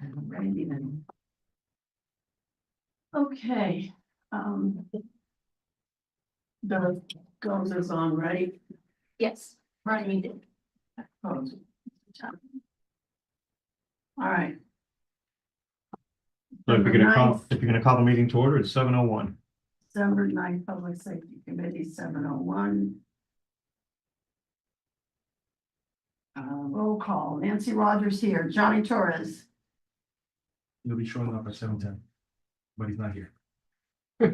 Righty then. Okay, the goes is on, right? Yes, Right. we did. All right. So if Number you're gonna call, nine. if you're gonna call the meeting to order, it's 7:01. December 9th, Public Safety Committee, 7:01. Roll call, Nancy Rogers here, Johnny Torres, He'll be showing up at 7:10, but he's not here.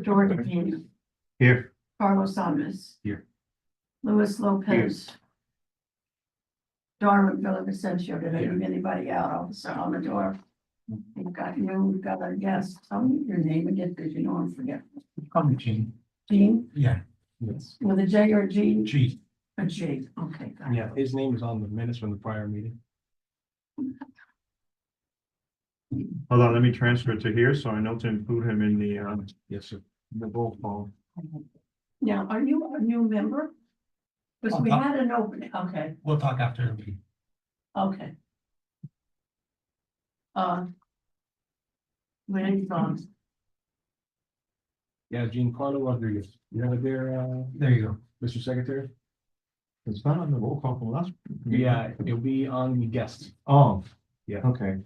Jordan King, Here. Carlos Alves. Here. Luis Lopez. Darwin Villavicencio, did I Here. leave anybody out, officer on the door? We've got you, we've got our guest, tell me your name again, because you know I'm forgetting. Call me Gene. Gene, Yeah. Yes. with a J or a G? G. A G, okay, got it. Yeah, his name is on the minutes from the prior meeting. Hold on, let me transfer it to here, so I know to include him in the, Yes, sir. the roll call. Now, are you a new member? Because we had an opening, okay, We'll talk after the meeting. okay. Liaisons, Yeah, Giancarlo Rodriguez. You have it there, there you go, Mr. Secretary? It's not on the roll call from last. Yeah, it'll be on the guest. Oh, Yeah, okay.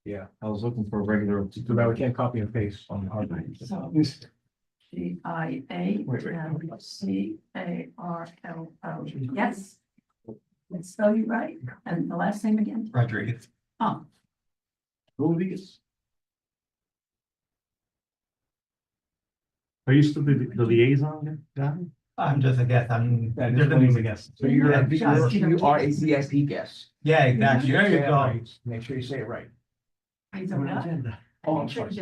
yeah. I was looking for a regular. Too bad we can't copy and paste on the hard drive. So- GIA Wait. CARLO, yes? Let's spell you right, and the last name again? Rodriguez. Oh, Rodriguez. Are you still the liaison guy? I'm just a guest, I'm, Yeah, just this a one- guest. So you're, Yeah, just- you are a CIP guest. Yeah, exactly, there you Say it go. right. Make sure you say it right. he's a what? Oh, I'm sorry.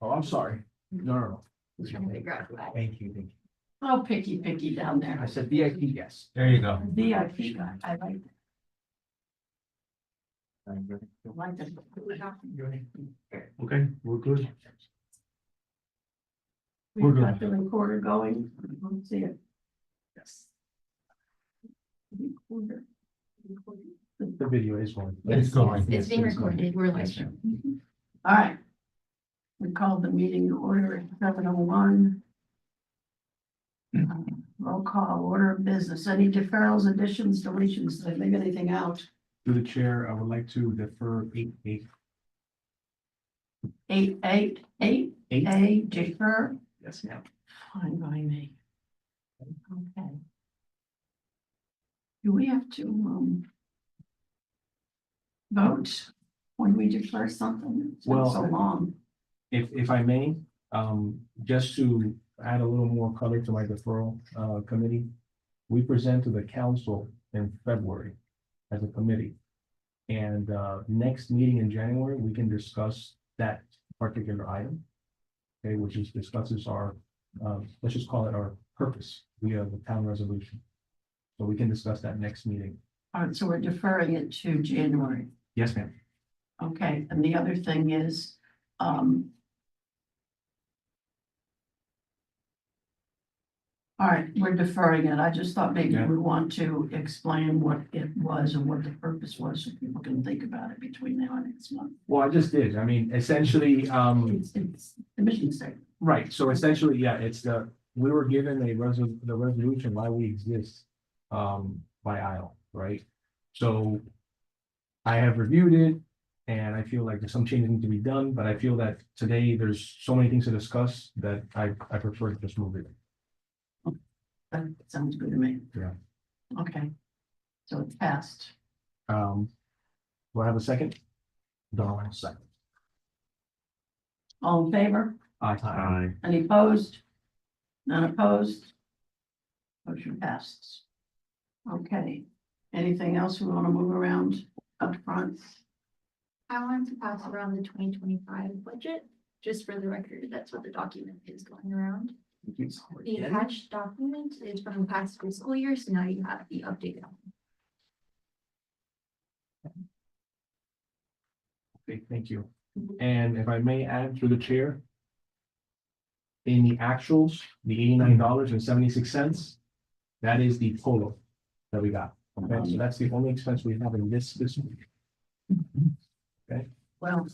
Oh, I'm sorry. No, no, no. Trying to figure out who I- Thank you. Oh, picky down I there. said VIP guest. There you go. VIP guy, I like that. I like that. Okay, we're good. We've got the recorder going, let's see it. Yes. Recorder. The video is on. It's going. It's being recorded, we're live streaming. All right. We called the meeting to order at 7:01. Roll call, order of business, any deferrals, additions, deletions, did I leave anything out? Through the chair, I would like to defer 8. 8, A, defer, Yes, ma'am. fine by me. Okay. Do we have to, vote when we defer something? It's been Well- so long. If I may, just to add a little more color to my deferral, committee. We present to the council in February as a committee. And, next meeting in January, we can discuss that particular item. Okay, which is discusses our, let's just call it our purpose via the town resolution. So we can discuss that next meeting. All right, so we're deferring it to January. Yes, ma'am. Okay, and the other thing is, all right, we're deferring it. I just thought maybe Yeah. we want to explain what it was and what the purpose was, so people can think about it between now and next month. Well, I just did. I mean, essentially, It's the mission statement. right, so essentially, yeah, it's we were given the resolution why we exist, by Isle, right? So I have reviewed it, and I feel like there's some changes need to be done, but I feel that today there's so many things to discuss that I prefer to just move it. That sounds good to me. Yeah. Okay. So it's passed. Do I have a second? Darwin, second. All in favor? Aye. Any opposed? None opposed? Motion passes. Okay. Anything else we want to move around up front? I wanted to pass around the 2025 budget, just for the record, that's what the document is going around. The attached document is from the past fiscal year, so now you have the updated. Okay, thank you. And if I may add through the chair. In the actuals, the $89.76, that is the total that we got. Okay, so that's the only expense we have in this year. Okay, Well,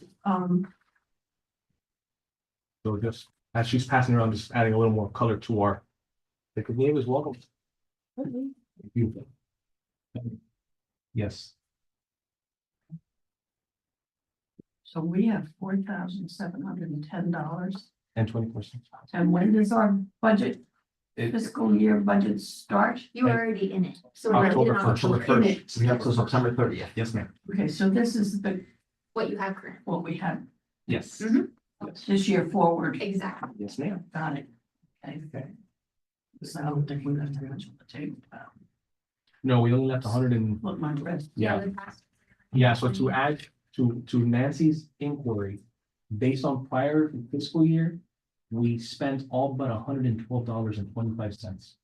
So just, as she's passing around, just adding a little more color to our. The neighbors welcome. Beautiful. Yes, so we have $4,710. and 20%. And when does our budget, fiscal year budget start? You were already in it, so we're October in on 1st. We're in it. We have till September 30th. Yes, ma'am. Okay, so this is what you have current. what we have Yes. Mhm. Yes. this year forward. Exactly. Yes, ma'am. Got it. Okay. Okay. So I don't think we left that much on the table. No, we only left 100 and, Look, my rest. yeah, the past- yeah, so to add to Nancy's inquiry, based on prior fiscal year, we spent all but $112.25.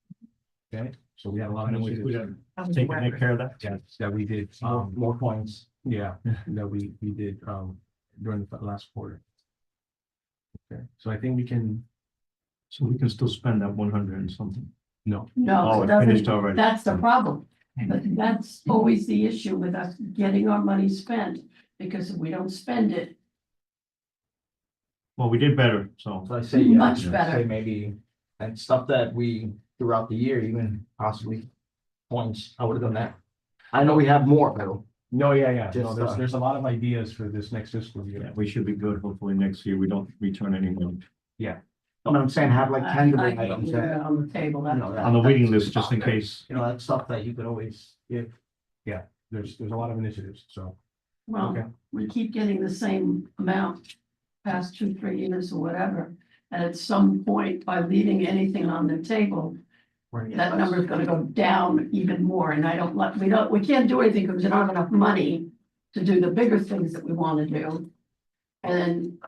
Okay, so we had a lot of And we initiatives. have taken care of that. Yes, that we did, More points. yeah, that we did, during the last quarter. Okay, so I think we can, So we can still spend that 100 and something. no, No, Oh, it it finished doesn't, already. that's the problem. But that's always the issue with us getting our money spent, because if we don't spend it, Well, we did better, so. So I say, Much yeah, better. say maybe, and stuff that we, throughout the year, even possibly points, I would have done that. I know we have more, though. no, yeah, no, Just, there's a lot of ideas for this next fiscal Yeah, year. we should be good. Hopefully next year we don't return any money. I'm saying have like I tangible I can items put it that, on the table. you know, that- On the waiting that's list, just in out there. case. You know, that's stuff that you could always give. There's a lot of initiatives, so. Well, Okay. we keep getting the same amount past 2, 3 years or whatever. And at some point, by leaving anything on the table, We're gonna get that less. number is gonna go down even more. And I don't like, we can't do anything because we don't have enough money to do the bigger things that we want to do. And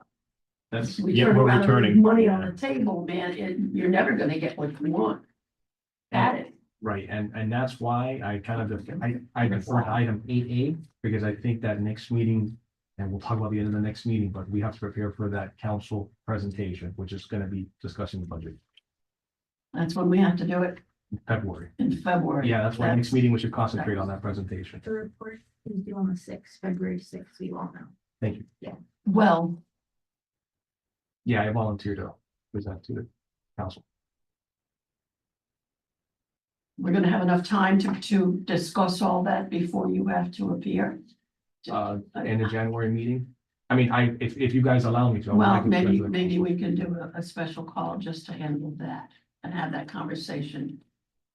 That's, we Yeah, turn we're around and leave returning. money on the table, man, you're never gonna get what you want. At it. right, and that's why I kind of, I defer to item 8A, because I think that next meeting, and we'll talk about the end of the next meeting, but we have to prepare for that council presentation, which is gonna be discussing the budget That's when we have to do it in February. in February. Yeah, that's why next meeting we should concentrate on that presentation. The report is due on the 6th, February 6th, so you all know. Thank you. Well, Yeah, I volunteer to present to the council. we're gonna have enough time to discuss all that before you have to appear. In the January meeting. I mean, if you guys allow me to. I would Well, like to present maybe, to the maybe council. we can do a special call just to handle that and have that conversation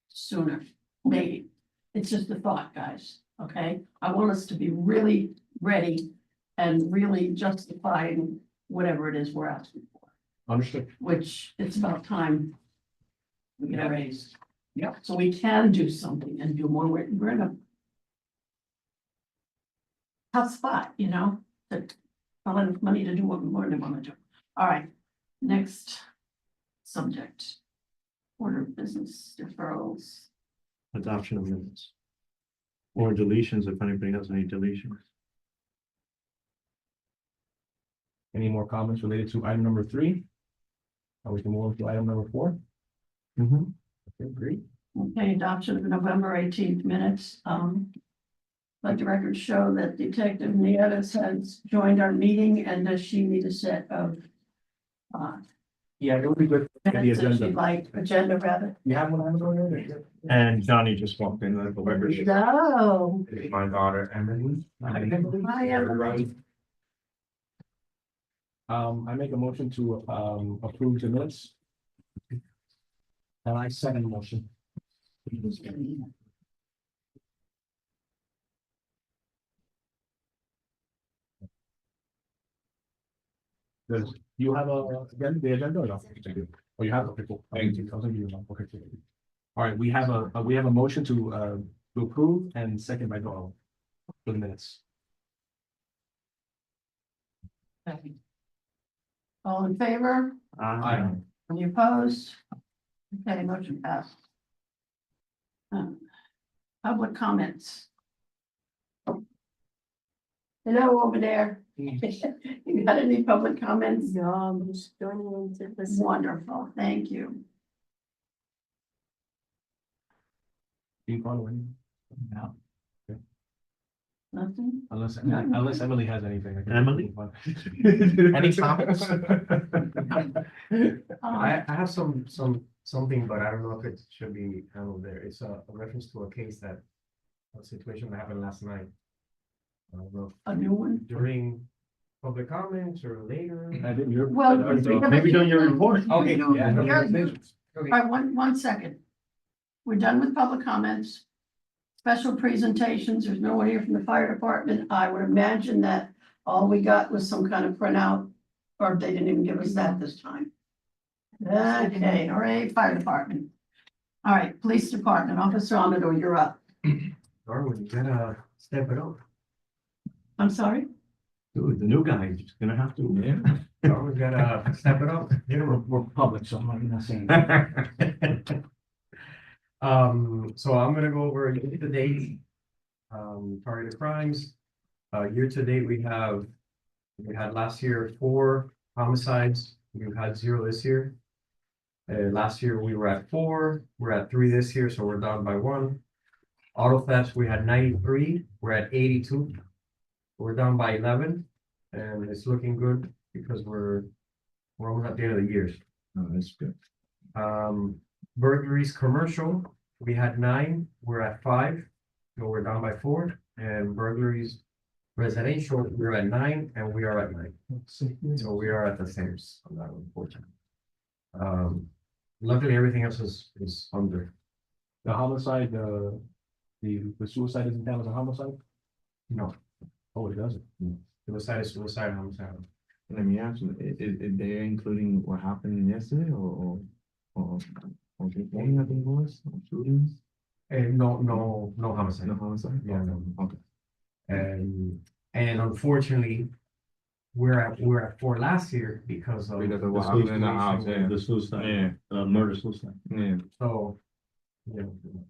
sooner, maybe. It's just a thought, guys, okay? I want us to be really ready and really justifying whatever it is we're asking for, Understood. which it's about time we get a raise. Yep. So we can do something and do more. We're in a tough spot, you know, that not enough money to do what we really want to do. All right, next subject. Order of business deferrals. Adoption of minutes. Or deletions, if anybody has any deletions. Any more comments related to item number 3? Or we can move on to item number 4? Okay, great. Okay, adoption of November 18th minutes. Let the record show that Detective Nieves has joined our meeting, and does she need a set of Yeah, it would be good. to get the minutes that she'd agenda. like, agenda rather? You have one on there? And Johnny just walked in, let the record show. Go. My daughter, Emily. Hi, everybody. I make a motion to approve the minutes. And I second the motion. Does you have again the agenda or no? Oh, you have, okay, cool. Thank you. Okay, cool. All right, we have a motion to approve and second by Doyle for the minutes. All in favor? Aye. Any opposed? Okay, motion passed. Public comments. Hello over there. You got any public comments? No, I'm just joining into this. Wonderful, thank you. Do you follow any? No. Nothing? Unless Emily has anything. I can- Emily? Any comments? I have something, but I don't know if it should be handled there. It's a reference to a case that, a situation that happened last night. I don't know, A new one? during public comments or later. I didn't, you're. Well, Maybe during your report. Okay, Yeah. All right, one second. We're done with public comments. Special presentations, there's no one here from the fire department. I would imagine that all we got was some kind of printout, or they didn't even give us that this time. Okay, all right, fire department. All right, police department, Officer Amador, you're up. Darwin, you gotta step it up. I'm sorry? Dude, the new guy, is just gonna have to. Yeah. Darwin gotta step it up. You know, We're public, so I'm not saying. So I'm gonna go over year to date. Targeted crimes. Year to date, we had last year 4 homicides. We've had 0 this year. Last year we were at 4, we're at 3 this year, so we're down by 1. Auto thefts, we had 93, we're at 82. We're down by 11, and it's looking good because we're almost at the end of the year. Oh, that's good. Burglaries commercial, we had 9, we're at 5, so we're down by 4. And burglaries residential, we're at 9 and we are at 9. So we are at the same on that one, unfortunately. Luckily, everything else is under. The homicide, the suicide isn't down as a homicide? No, Oh, it doesn't. suicide is suicide, homicide. Let me ask you, is they including what happened yesterday or today, I think it was, or shootings? And no homicide. No homicide? Yeah, no. Okay. And unfortunately, we're at 4 last year because of. Because of the what happened in the situation house, where- yeah. The suicide, Yeah, murder suicide. yeah, So, you know,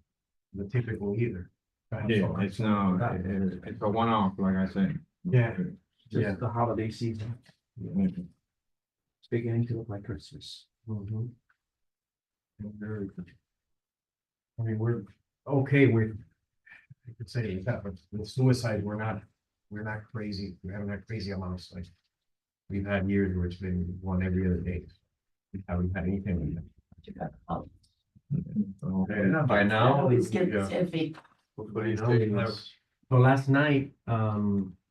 the typical either. yeah, it's now, it's a one-off, like I said. Yeah. Yeah. Just the holiday season, Yeah. it's beginning to look like Christmas. Mhm. And very good. I mean, we're okay with, I could say that, but with suicide, we're not crazy. We haven't had crazy amounts, like. We've had years where it's been 1 every other day. We haven't had anything like that. And by now, Always get yeah. iffy. Hopefully it You know, stays. So last night,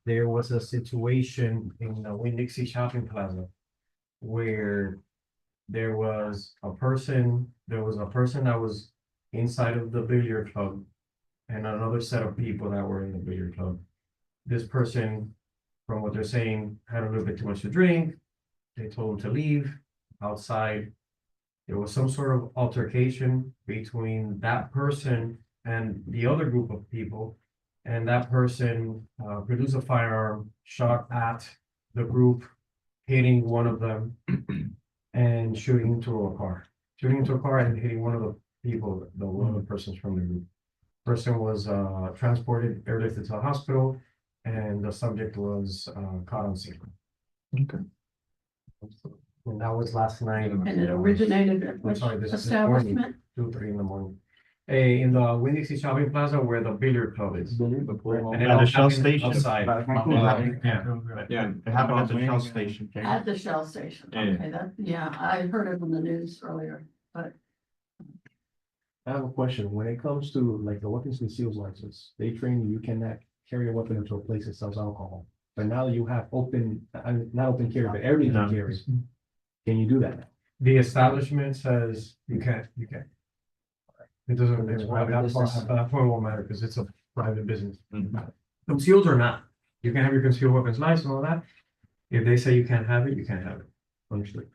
there was a situation in the Winn-Dixie Shopping Plaza. Where there was a person that was inside of the billiard club. And another set of people that were in the billiard club. This person, from what they're saying, had a little bit too much to drink. They told him to leave outside. There was some sort of altercation between that person and the other group of people. And that person produced a firearm, shot at the group, hitting one of them and shooting into a car. Shooting into a car and hitting one of the people, one of the persons from the group. Person was transported, airlifted to the hospital, and the subject was caught on scene. Okay. And that was last night. And it originated at I'm which sorry, this morning, establishment? 2, 3 in the morning. In the Winn-Dixie Shopping Plaza where the billiard club is. And it At all the Shell happened station. outside. Yeah. It happened at the Shell station. At the Shell station, Yeah. okay, I heard it on the news earlier, but I have a question, when it comes to like the weapons and seals license, they train you cannot carry a weapon into a place that sells alcohol. But now you have not open carry, but everything No. can carry. Can you do that? The establishment says you can't. It doesn't, It's that private part, business. that point won't matter because it's a private business. Mhm. Concealed or not, you can have your concealed weapons license and all that. If they say you can't have it, you can't have it. Understood.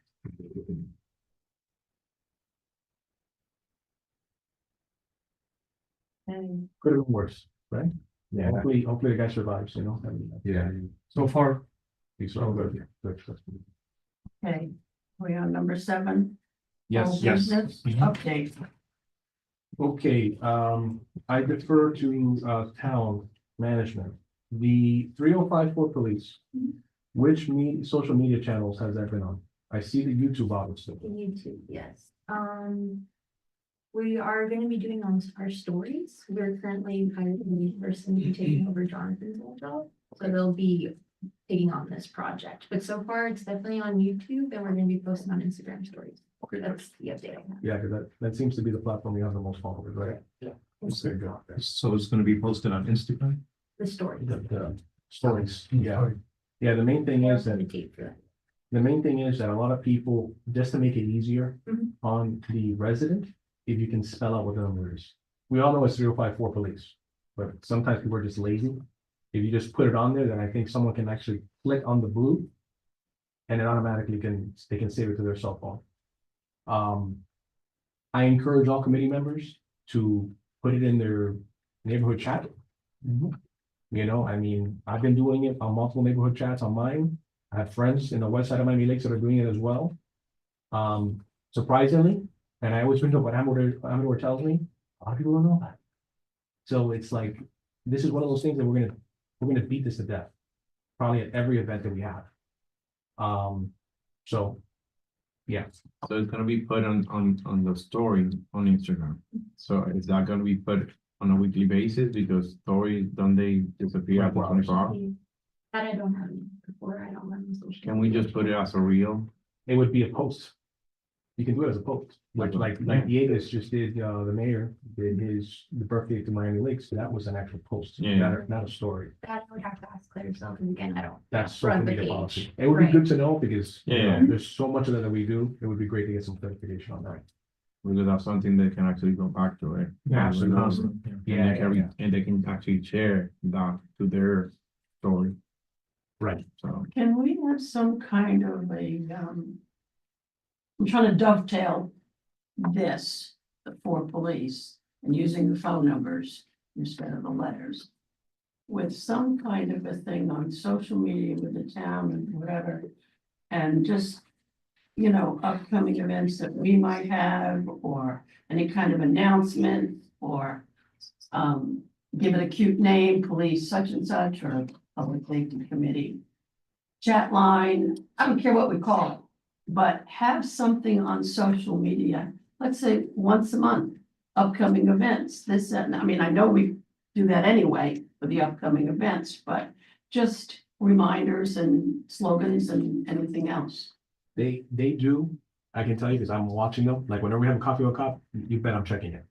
Could have been worse, right? Yeah. Hopefully the guy survives, you know? I mean, Yeah. So far, he's so good. Good. okay, we on number 7. Yes, Old yes. business Update. Okay, I defer to, town management. The 3054 police, which social media channels has that been on? I see the YouTube obviously. YouTube, yes. We are gonna be doing on our stories. We're currently hiring a new person to be taking over Jonathan's old job. So they'll be taking on this project, but so far it's definitely on YouTube and we're gonna be posting on Instagram stories. Okay. That's the update I have. Yeah, because that seems to be the platform we have the most followers, right? Yeah. That's very good. So it's gonna be posted on Instagram? The stories. The stories, yeah. Yeah, the main thing is that The date for that. the main thing is that a lot of people, just to make it easier Mhm. on the resident, if you can spell out what the number is. We all know it's 054 police, but sometimes people are just lazy. If you just put it on there, then I think someone can actually click on the blue. And it automatically they can save it to their cell phone. I encourage all committee members to put it in their neighborhood chat. You know, I mean, I've been doing it on multiple neighborhood chats on mine. I have friends in the west side of Miami Lakes that are doing it as well. Surprisingly, and I always wonder what Amador tells me, a lot of people don't know that. So it's like, this is one of those things that we're gonna beat this to death. Probably at every event that we have. So, yeah, So it's gonna be put on the story on Instagram. So is that gonna be put on a weekly basis? Because stories, don't they disappear after 24 hours? That I don't have before, I don't run the social. Can we just put it as a reel? it would be a post. You can do it as a post, like the Avis just did, the mayor did the birthday to Miami Lakes, so that was an actual post, Yeah. not a story. That I would have to ask Claire, so again, I don't. That's social run the media page. policy. It would be Right. good to know because, you Yeah. know, there's so much of that that we do. It would be great to get some clarification on that. Because that's something they can actually go back to, right? Yeah, Absolutely. Yeah. And they can actually share that to their story, Right. so. Can we have some kind of I'm trying to dovetail this for police and using the phone numbers instead of the letters. With some kind of a thing on social media with the town and whatever. And just, you know, upcoming events that we might have or any kind of announcement or. Give it a cute name, police such and such or public safety committee. Chat line, I don't care what we call it, but have something on social media, let's say once a month. Upcoming events, this, that, and I mean, I know we do that anyway for the upcoming events, but just reminders and slogans and anything else. They do, I can tell you, because I'm watching them, like whenever we have a coffee or a cup, you bet I'm checking it.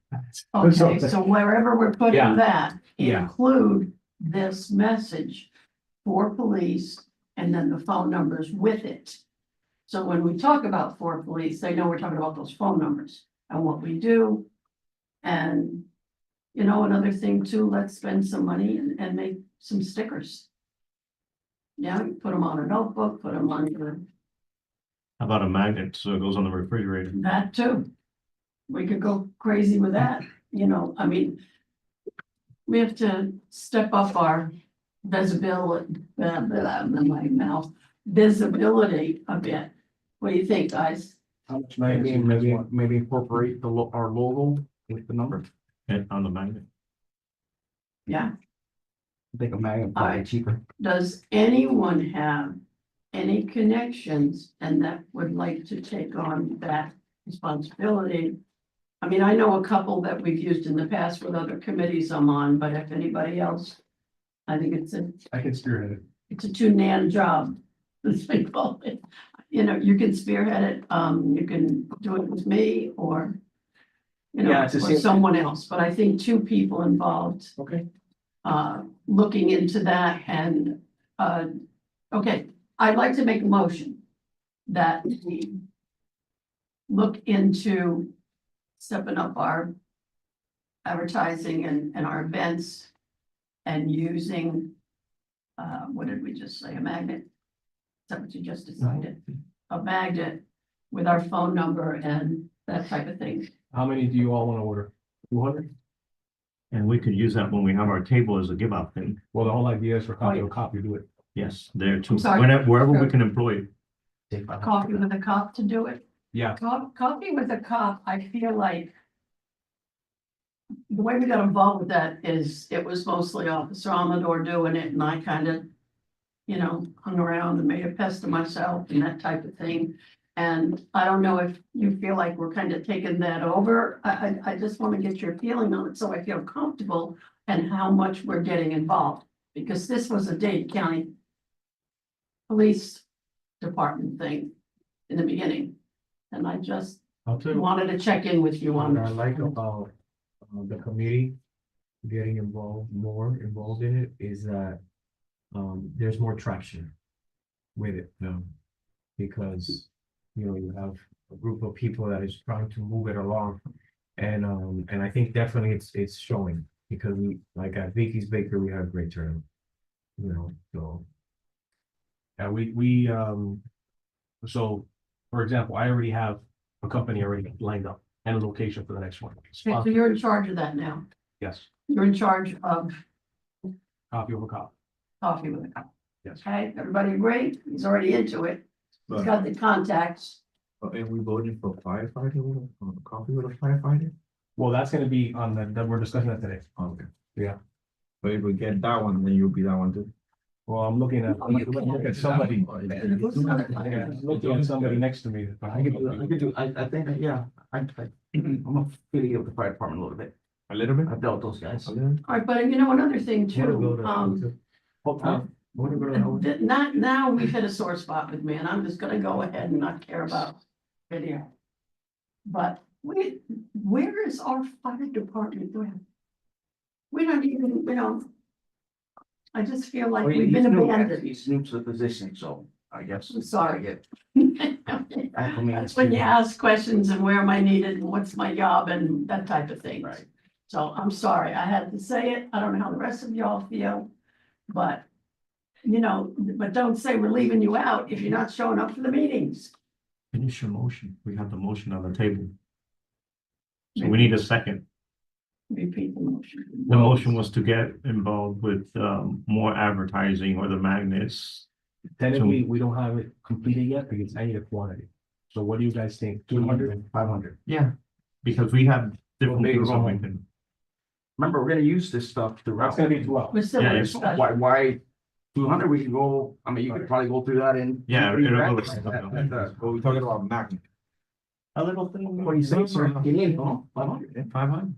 Okay, so wherever we're Yeah. putting that, Yeah. include this message for police and then the phone numbers with it. So when we talk about for police, they know we're talking about those phone numbers and what we do. And, you know, another thing too, let's spend some money and make some stickers. Yeah, put them on a notebook, put them on your, How about a magnet, so it goes on the refrigerator? that too. We could go crazy with that, you know, I mean. We have to step up our visibility, my mouth, visibility a bit. What do you think, guys? How much Maybe, magazine? maybe incorporate our logo with the number. And on the magnet? Yeah, I think a magnet Alright. probably cheaper. does anyone have any connections and that would like to take on that responsibility? I mean, I know a couple that we've used in the past with other committees I'm on, but if anybody else. I think I can spearhead it. it's a two-man job, as they call it. You know, you can spearhead it, you can do it with me or. You know, Yeah, it's the or same- someone else, but I think two people involved, Okay. looking into that and, okay, I'd like to make a motion. That we look into stepping up our advertising and our events and using, what did we just say, a magnet? Is that what you just decided? A magnet with our phone number and that type of thing. How many do you all want to order? 200? And we could use that when we have our table as a give out thing. Well, the whole idea is for copy yeah. or copy, do it. Yes, there too. I'm sorry. Wherever we can employ it. Coffee with a cop to do it. Yeah, Coffee with a cop, I feel like. The way we got involved with that is it was mostly Officer Amador doing it and I kind of. You know, hung around and made a pest of myself and that type of thing. And I don't know if you feel like we're kind of taking that over. I just want to get your feeling on it, so I feel comfortable and how much we're getting involved. Because this was a Dade County Police Department thing in the beginning. And I just I'll tell you wanted to check in with you on what I like about the committee getting more involved in it is that there's more traction with it now. Because, you know, you have a group of people that is trying to move it along. And I think definitely it's showing because we, like at Vicky's Baker, we had great turnout. You know, so. So, for example, I already have a company already lined up and a location for the next one. Okay, so you're in charge of that now. Yes, You're in charge of copy over copy. Coffee with a Cup. Yes. Okay, everybody agree? He's already into it. He's But, got the contacts. and we voted for firefighter, coffee with a firefighter? Well, that's gonna be on that we're discussing that today. Okay. Yeah. But if we get that one, then you'll be that one too. Well, I'm looking at somebody. Looking at somebody next to me. I could do, I think, yeah, I'm affiliated with the fire department a little bit. A little bit? I've dealt with those guys. A little? All right, but you know, another thing too, now we've hit a sore spot with me, and I'm just gonna go ahead and not care about video. But where is our fire department doing? We don't even, I just feel like Well, we've been abandoned. He's new to the position, so I guess. I'm sorry. I mean, That's when you ask questions and where am I needed and what's my job and that type of thing. Right. So I'm sorry, I had to say it. I don't know how the rest of y'all feel, but but don't say we're leaving you out if you're not showing up for the meetings. Finish your motion. We have the motion on the table. So we need a second. Repeat the motion. The motion was to get involved with more advertising or the magnets. Technically, we don't have it completed yet because I need a quantity. So what do you guys think? 200? 500. Yeah. Because we have different Well, things that we maybe can. Remember, we're gonna use this stuff That's throughout. gonna be 2 hours. We're still Yeah, in it's- discussion. Why 200? We can go, I mean, you could probably go through that in. Yeah, three it'll go racks. like- Well, we're talking about magnet. A little thing. What do you say, sir? You need, 500? 500.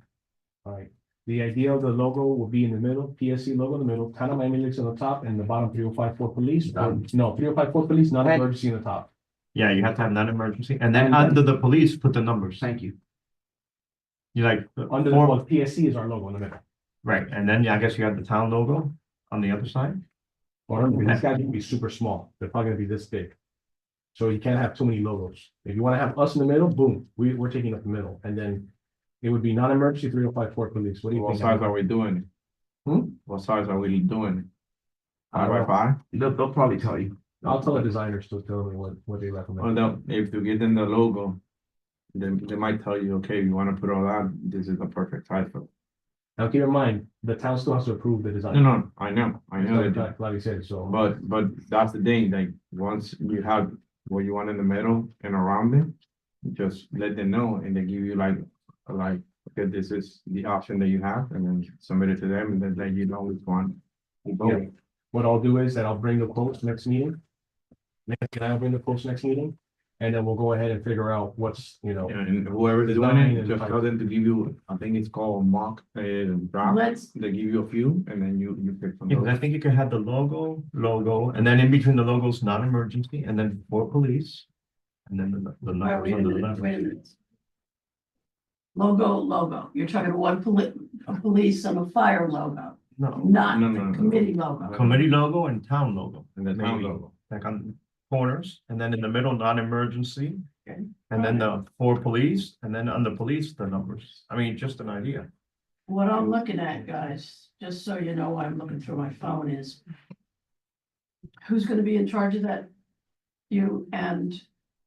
All right. The idea of the logo will be in the middle, PSC logo in the middle, Town of Miami Lakes on the top, and the bottom 3054 police. No, 3054 police, not emergency in the top. Yeah, you have to have non-emergency, and then And then- under the police, put the numbers. Thank you. You like. Under the one, PSC is our logo in the middle. Right, and then I guess you have the town logo on the other side. Or these guys will be super small. They're probably gonna be this big. So you can't have too many logos. If you wanna have us in the middle, boom, we're taking up the middle, and then it would be non-emergency 3054 police. What do you What think? size are we doing? What size are we doing? 5x5? They'll probably tell you. I'll tell the designers to tell me what they Well, recommend. if you give them the logo, then they might tell you, okay, you wanna put all that, this is the perfect size for. Now, keep in mind, the town still has to approve the design. No, I know they do. Like you said, so. But that's the thing, like, once you have what you want in the middle and around it, just let them know and they give you like, okay, this is the option that you have, and then submit it to them, and then let you know which one. You go Yeah. with. What I'll do is that I'll bring the quotes next meeting. Nick and I'll bring the quotes next meeting, and then we'll go ahead and figure out what's, And whoever is doing Design it, and just type. tell them to give you, I think it's called mock, draft, Let's, they give you a few, and then you pick from Yeah, 'cause I those. think you could have the logo, and then in between the logos, non-emergency, and then for police. And then the numbers wait a under the minute, left. wait a minute. Logo. You're talking one a police and a fire logo, No, not No, the no, no. committee logo. committee logo and town logo, And the town maybe. logo. Like on corners, and then in the middle, non-emergency. Okay. And then the for police, and then under police, the numbers. I mean, just an idea. What I'm looking at, guys, just so you know why I'm looking through my phone is. Who's gonna be in charge of that? You and,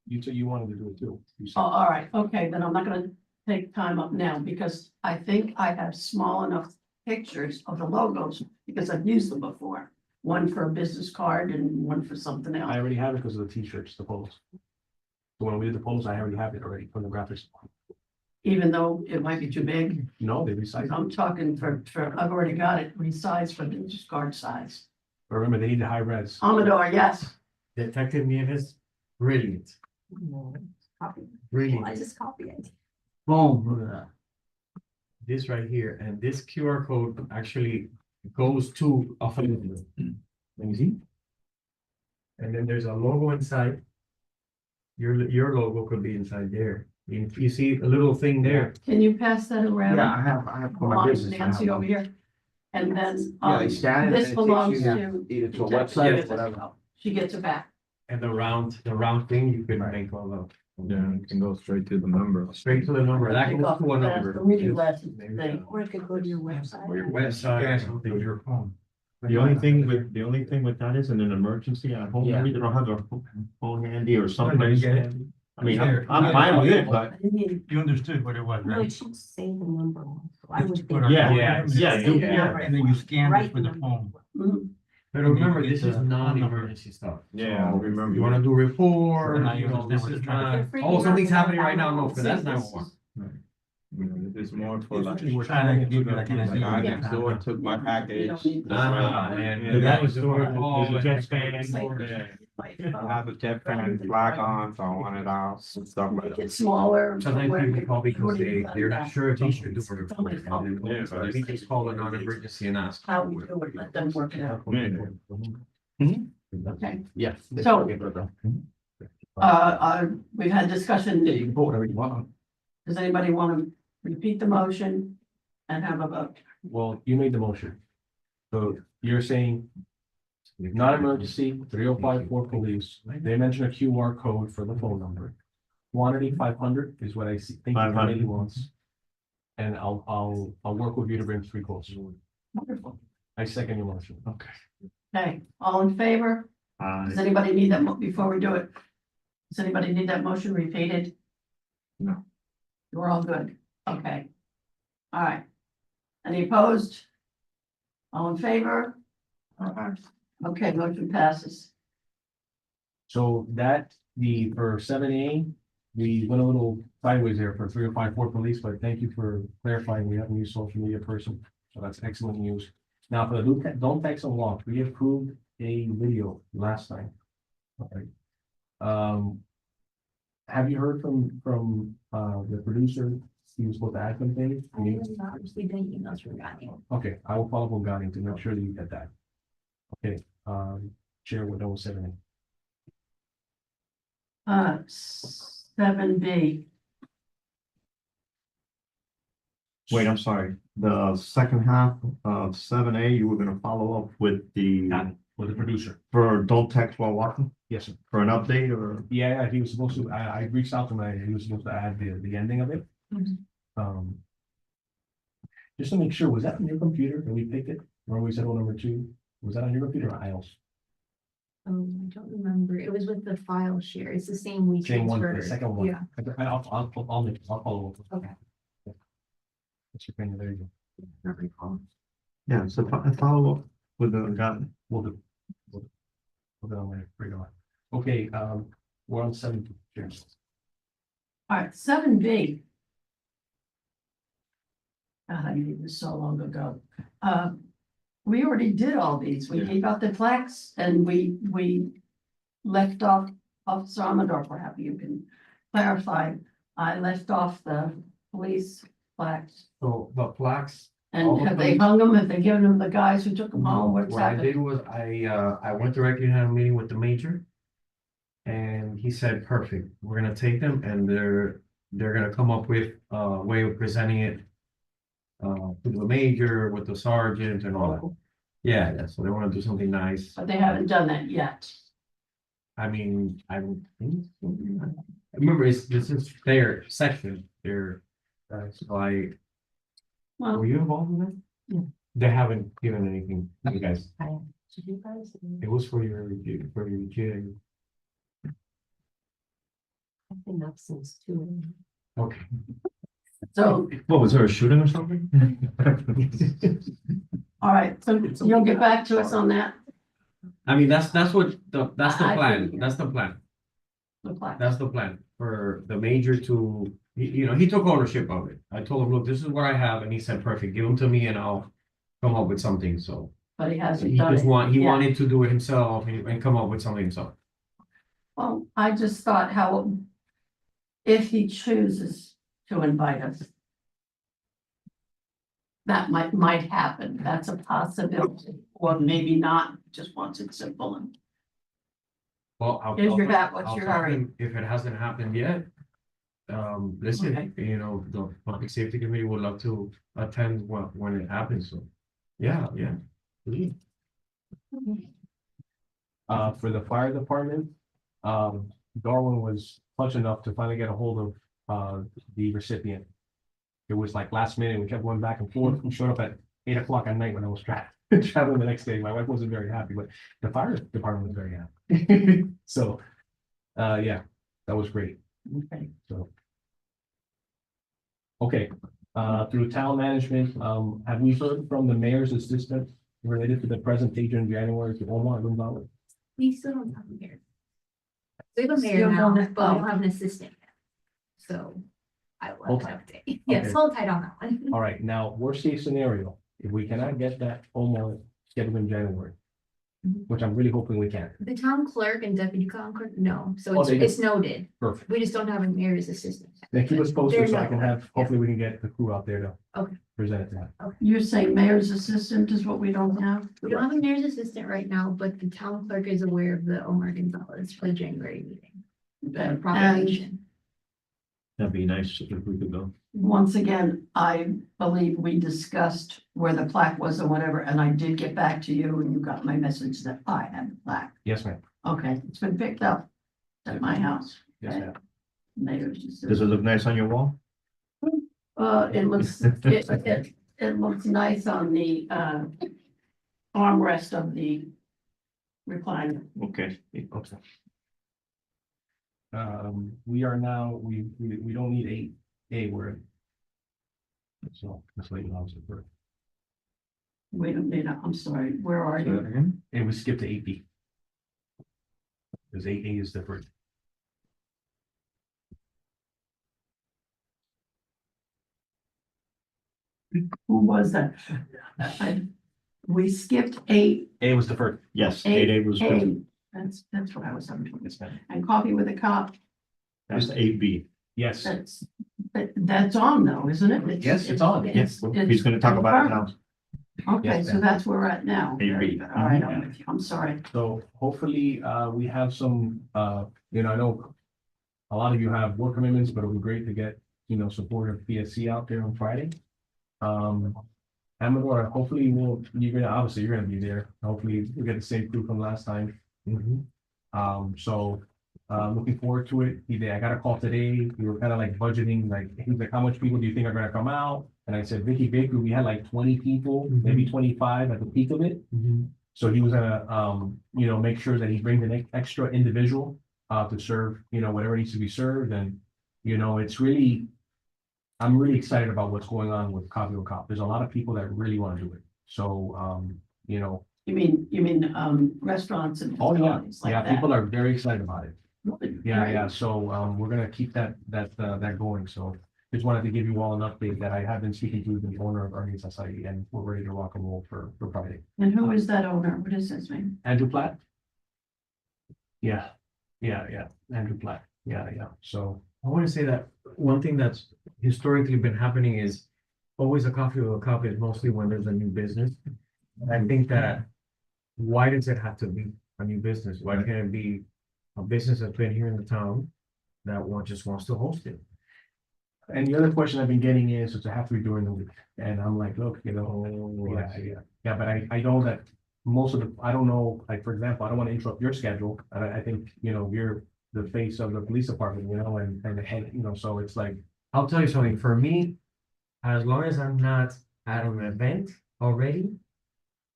you wanted to do it too. You oh, said. all right, okay, then I'm not gonna take time up now because I think I have small enough pictures of the logos because I've used them before. One for a business card and one for something I else. already have it because of the t-shirts, the polos. So when we did the polos, I already have it already from the graphics. Even though it might be too big, No, they recycle. I'm talking I've already got it resized for business card size. Remember, they need the high res. Amador, yes, Detective Nieves, brilliant. Copy. Really, I just copy it. Boom, look at that. this right here, and this QR code actually goes to a phone. Let me see. And then there's a logo inside. Your logo could be inside there. You see a little thing there. Can you pass that around? Yeah, I have for my Along business. I have Nancy over one. here. And then, Yeah, they scan it. this and it takes belongs you to. Either to a Yeah, website yeah, or whatever. She gets it back. And the round thing, you could make all of. Yeah, you can go straight to the number. Straight to the number, that Take goes off to a the number. reading glasses Maybe thing. Or it could go to your website. Or your website or something. Your phone. The only thing with that is in an emergency at home, Yeah. maybe they don't have their phone handy or something. No, you get it. I mean, There. I'm fine with it, but I didn't even- you understood what it was, No, it should say the number. So I would think. Yeah, yeah, yeah. And then you scan it with the phone. Mhm. But remember, this is non-emergency stuff. Yeah, I So remember. You wanna do report, So now you you know, understand this what is they're trying not, to do. They're oh, something's freaking out happening right now, no, about because that's this not is- one. It's more for like. We're trying to give you like an Like I idea. next door took my You package. don't need this. And Yeah, the guy next was door, doing, oh, there's a jet fan. yeah. I have a jet fan flag on, so I want it out and stuff like Make that. it smaller. Sometimes where- people call because they're not sure if they should do it. Somebody's calling. Yeah, So let me just call a non-emergency and ask. How we do it, let them work it out. Okay, Yes. So- Yeah, we've had discussion. you can put whatever you want. Does anybody want to repeat the motion and have a vote? Well, you made the motion. So you're saying not emergency, 3054 police, they mentioned a QR code for the phone number. Quantity 500 is what I think the 500. committee wants. And I'll work with you to bring 3 quotes. Wonderful. I second your motion. Okay. Okay, all in favor? Does anybody need that before we do it? Does anybody need that motion repeated? No. We're all good. Okay. All right. Any opposed? All in favor? Okay, motion passes. So that, for 7A, we went a little sideways there for 3054 police, but thank you for clarifying. We have a new social media person. So that's excellent news. Now, for the don't text and walk, we approved a video last time. All right. Have you heard from the producer? He was supposed to add something. I have not received any emails from Gani. Okay, I will follow up with Gotti to make sure that you get that. Okay, share with those 7A. 7B. Wait, I'm sorry. The second half of 7A, you were gonna follow up with the, With the producer. for don't text while walking, Yes, sir. for an update or? Yeah, he was supposed to, I reached out to him, he was supposed to add the ending of it. Mhm. Just to make sure, was that on your computer and we picked it, or we said, oh, number 2, was that on your computer or Isles? I don't remember. It was with the file share. It's the same we Same one, the transferred. second one. Yeah, I'll follow up. okay. That's your opinion, there you Not recall. Yeah, so follow up with the guy. go. We'll do. We'll go on there, bring it on. Okay, we're on 7. Cheers. All right, 7B. I mean, it was so long ago. We already did all these. We Yeah. gave out the plaques and we left off Officer Amador, perhaps you can clarify. I left off the police plaques. So the plaques, And All of have they them? hung them? Have they given them the guys who took them home? What's what I happened? did was I went directly and had a meeting with the major. And he said, perfect, we're gonna take them and they're gonna come up with a way of presenting it. To the major, with the sergeant and all that. Yeah, so they wanna do something nice. But they haven't done that yet. I mean, I don't think. Remember, this is their section, their, so Well, were you involved in that? Yeah. They haven't given anything, to you guys, Did you guys? it was for your review, I've been up since 2. okay. so, What, was there a shooting or something? all right, so you'll get back to us on that, I mean, that's what, that's the I plan, figured. that's the plan, the plaque. that's the plan, for the major to, he took ownership of it. I told him, look, this is what I have, and he said, perfect, give them to me and I'll come up with something, so. But he hasn't He done just it. he yet. wanted to do it himself and come up with something himself. Well, I just thought how, if he chooses to invite us, that might happen. That's a possibility, or maybe not, just wants it simple and. Well, Here's your hat, what's I'll your tell hurry? him if it hasn't happened yet. Listen, Okay. you know, the public safety committee would love to attend when it happens, so. Yeah, yeah. Please. For the fire department, Darwin was touch enough to finally get a hold of, the recipient. It was like last minute, we kept going back and forth, we showed up at 8 o'clock at night when I was traveling the next day, my wife wasn't very happy, but the fire department was very happy. So, yeah, that was great, Okay. so. Okay, through town management, have we heard from the mayor's assistant related to the presentation in January to Omar Gonzalez? We still don't have a mayor. We have a Still mayor now, don't have- but we oh. don't have an assistant yet. So I will Hold have to update. Yes, Okay. hold tight on that one. All right, now, worst case scenario, if we cannot get that Omar scheduled in January, Mhm. which I'm really hoping we can, The town clerk and deputy town clerk, no, so Oh, it's, they do. it's noted. perfect. We just don't have a mayor's assistant. Then keep us posted so I can They're have, not- hopefully we can get the crew out there to Okay. present it to them. You're saying mayor's assistant is what we don't have? We don't have a mayor's assistant right now, but the town clerk is aware of the Omar Gonzalez for the January meeting. The And proclamation. That'd be nice if we could go. once again, I believe we discussed where the plaque was or whatever, and I did get back to you and you got my message that I had the plaque. Yes, ma'am. Okay, it's been picked up at my house. Yes, ma'am. Mayor's Does assistant. it look nice on your wall? It looks, it looks nice on the, armrest of the recliner. Okay, okay. We are now, we don't need 8A, we're. So, let's let you know. Wait a minute, I'm sorry, where are Say that you? again? And we skipped to 8B. Because 8A is different. Who was that? We skipped eight, A was deferred. Yes, eight, 8A was, eight. That's what I was on. Yes, ma'am. And coffee with a cop, that's 8B. Yes, that's on though, isn't it? Yes, it's on. Yes, he's gonna talk about it now. Okay, Yes, so ma'am. that's where we're at now. Eight Very B. good. All right, I'm with you. I'm sorry. so hopefully, we have some, I know. A lot of you have work commitments, but it would be great to get, support of PSC out there on Friday. Amador, hopefully you're gonna be there. Hopefully we get the same crew from last time. So, looking forward to it. I got a call today. We were kind of like budgeting, like, he's like, how much people do you think are gonna come out? And I said, Vicky Baker, we had like 20 people, maybe 25 at the peak of it. So he was gonna, make sure that he brings an extra individual, to serve, whatever needs to be served. And, it's really, I'm really excited about what's going on with Coffee with Cop. There's a lot of people that really want to do it. So, You mean, restaurants and. oh yeah, facilities like yeah, that. people are very excited about it. Yeah, Right. yeah. So, we're gonna keep that going. So just wanted to give you all an update that I have been speaking to the owner of Earnings Society, and we're ready to rock and roll for Friday. And who is that owner? What is his name? Andrew Platt? Yeah, Andrew Platt. Yeah. So, I want to say that one thing that's historically been happening is always a coffee with a cup is mostly when there's a new business. And I think that, why does it have to be a new business? Why can't it be a business that's been here in the town that just wants to host it? and the other question I've been getting is, does it have to be during the week? And I'm like, look, yeah, but I know that most of I don't know, like, for example, I don't want to interrupt your schedule. And I think, you're the face of the police department, and so it's like, I'll tell you something, for me, as long as I'm not at an event already,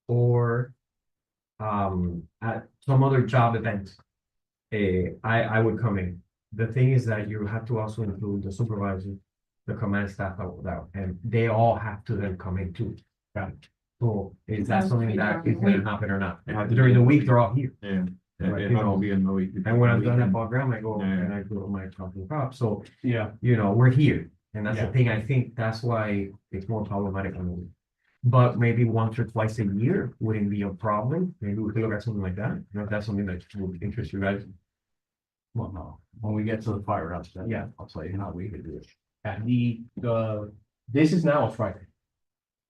or at some other job event, I would come in. The thing is that you have to also include the supervisor, the command staff, and they all have to then come in too. Got So is that something that is During the gonna happen or not? It had to During be- the week, they're all here. Yeah, Right. it had to be in the week. And when I'm done at Ball Ground, I go Yeah. and I go to my coffee shop. So, yeah, we're here. And that's the Yeah. thing. I think that's why it's more problematic on the week. But maybe once or twice a year wouldn't be a problem. Maybe we could look at something like that. If that's something that would interest you guys. Well, no, when we get to the fire ups, then Yeah. I'll tell you how we could do it. At this is now a Friday.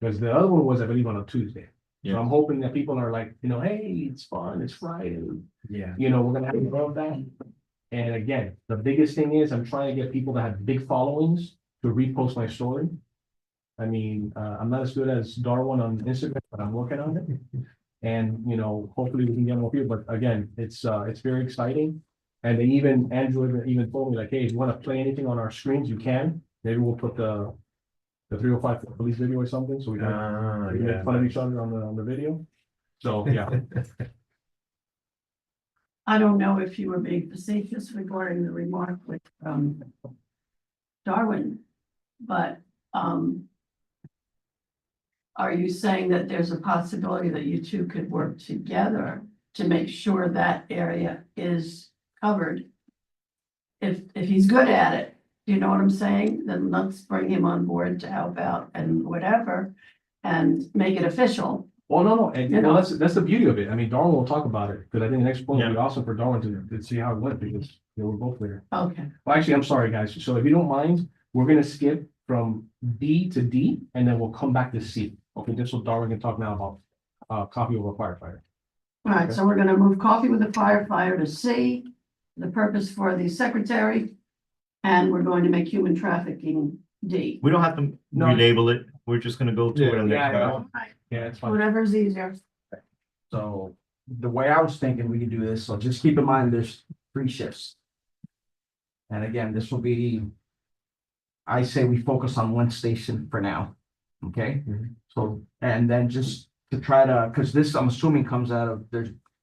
Because the other one was, I believe, on a Tuesday. So I'm hoping that people are like, hey, it's fun, it's Friday, Yeah. we're gonna have more of that. And again, the biggest thing is I'm trying to get people that have big followings to repost my story. I mean, I'm not as good as Darwin on Instagram, but I'm working on it. And, hopefully we can get more people, but again, it's very exciting. And they Andrew even told me like, hey, if you wanna play anything on our screens, you can. Maybe we'll put the 305 police video or something, so we can make fun of each other on the video. So, yeah. I don't know if you were being facetious regarding the remark with, Darwin, but, are you saying that there's a possibility that you two could work together to make sure that area is covered? If he's good at it, you know what I'm saying? Then let's bring him on board to help out and whatever, and make it official. Well, no, and You know. that's the beauty of it. I mean, Darwin will talk about it, because I think the next point will be Yeah. awesome for Darwin to see how it went, because we're both there. Okay, Well, actually, I'm sorry, guys. So if you don't mind, we're gonna skip from B to D, and then we'll come back to C. Okay, just so Darwin can talk now about copy of a firefighter. all right, so we're gonna move coffee with the firefighter to C, the purpose for the secretary, and we're going to make human trafficking D. We don't have to No. relabel it, we're just gonna go to it on the Yeah, next I one. know. Yeah, it's fine. Whatever's easier. So the way I was thinking we could do this, so just keep in mind, there's 3 shifts. And again, this will be, I say we focus on one station for now, okay? Mhm. So, and then just to try to, because this, I'm assuming comes out of,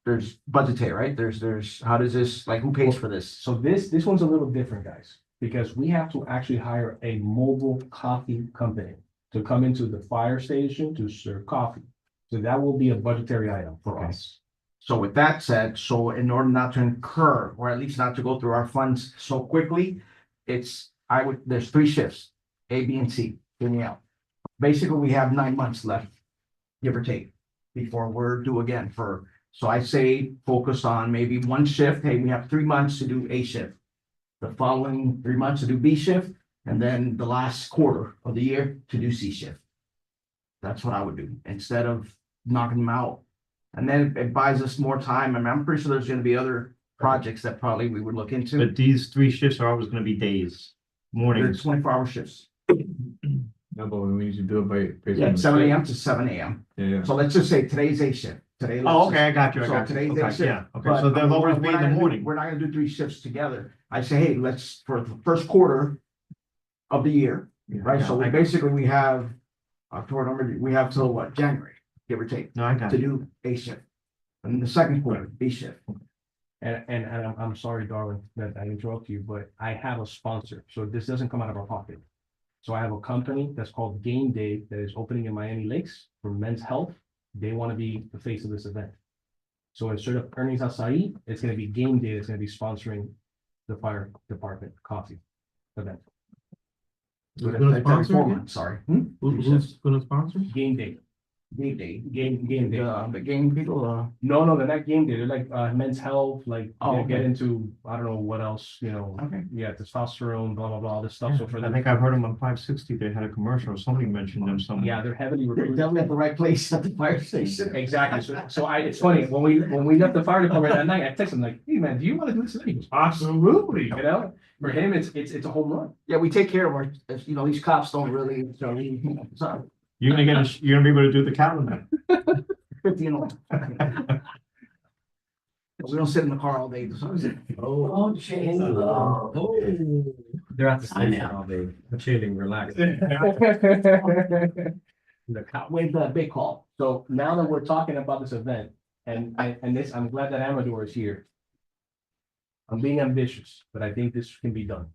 there's budgetary, right? There's, how does this, like, who pays for this? So this one's a little different, guys, because we have to actually hire a mobile coffee company to come into the fire station to serve coffee. So that will be a budgetary item for Okay. us. So with that said, so in order not to incur, or at least not to go through our funds so quickly, there's 3 shifts, A, B, and C, hear me out. Basically, we have 9 months left, give or take, before we're due again so I say focus on maybe 1 shift, hey, we have 3 months to do A shift. The following 3 months to do B shift, and then the last quarter of the year to do C shift. That's what I would do, instead of knocking them out. And then it buys us more time. I mean, I'm pretty sure there's gonna be other projects that probably we would look into. But these 3 shifts are always gonna be days, They're mornings. 24-hour shifts. No, but we usually do it by. based Yeah, on the 7 shift. AM to 7 AM. Yeah, So let's just say today's A shift. Today. let's Oh, just- okay, I got you, So today's A Okay, shift. yeah, okay, But so they'll always we're be not in the gonna do- morning. We're not gonna do 3 shifts together. I say, hey, let's, for the first quarter of the year, right? So we basically, we have October, November, we have till what, January, give or take, No, I got to it. do A shift. And the second quarter, B shift. And I'm sorry, Darwin, that I interrupt you, but I have a sponsor, so this doesn't come out of our pocket. So I have a company that's called Game Day that is opening in Miami Lakes for Men's Health. They want to be the face of this event. So instead of Earnings Acai, it's gonna be Game Day that's gonna be sponsoring the fire department coffee event. Who's That's gonna every sponsor 4 it? months, sorry. Who's gonna sponsor? Game Day, Game day. game day. The game people, No, they're not Game Day. They're like Men's Health, like Oh, they get okay. into, I don't know what else, okay. yeah, testosterone, blah, blah, blah, all this stuff. So for I them, think I've heard them on 560, they had a commercial, somebody mentioned them somewhere. yeah, they're heavily They're recruited. definitely at the right place at the fire station. Exactly. It's funny, when we left the fire department that night, I texted him like, hey, man, do you want to do this? He goes, absolutely, for him, it's a home run. Yeah, we take care of our, these cops don't really, sorry, You're gonna be able to do the calendar. 50 and old. We don't sit in the car all day. so is it? Oh, Jane. They're at the I know. station all day, chilling, relaxing. The cop waved that big call. So now that we're talking about this event, and this, I'm glad that Amador is here. I'm being ambitious, but I think this can be done.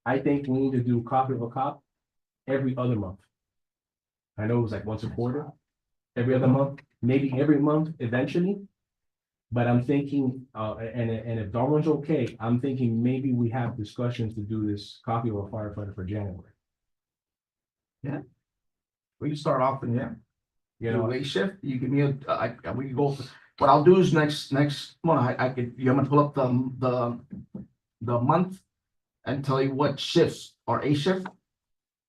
I think we need to do Coffee with a Cop every other month. I know it was like once a quarter, every other month, maybe every month eventually. But I'm thinking, and if Darwin's okay, I'm thinking maybe we have discussions to do this Coffee with a Firefighter for January. We can start off and You know, late shift, you give me we can go, what I'll do is next month, I'm gonna pull up the month and tell you what shifts are A shift,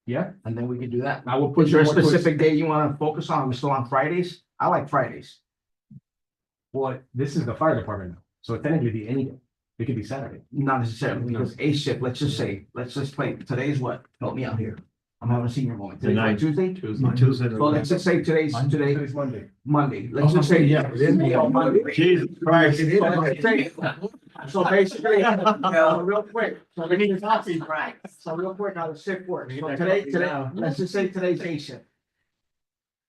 Yeah, and then we can do that. I will put Is there a more towards- specific day you wanna focus on? Are we still on Fridays? I like Fridays. Well, this is the fire department now, so technically be any day. It could be Saturday. Not necessarily, because A shift, let's just say, let's just play, today's what? Help me out here. I'm having a senior moment. Today's what, Tonight. Tuesday? Tuesday. So let's just say today's Today's Monday. Monday. Let's just say. Yeah, it is. Monday. Jesus Christ. So basically, real quick, so we need coffee, right? So real quick, how the shift works. So today, let's just say today's A shift.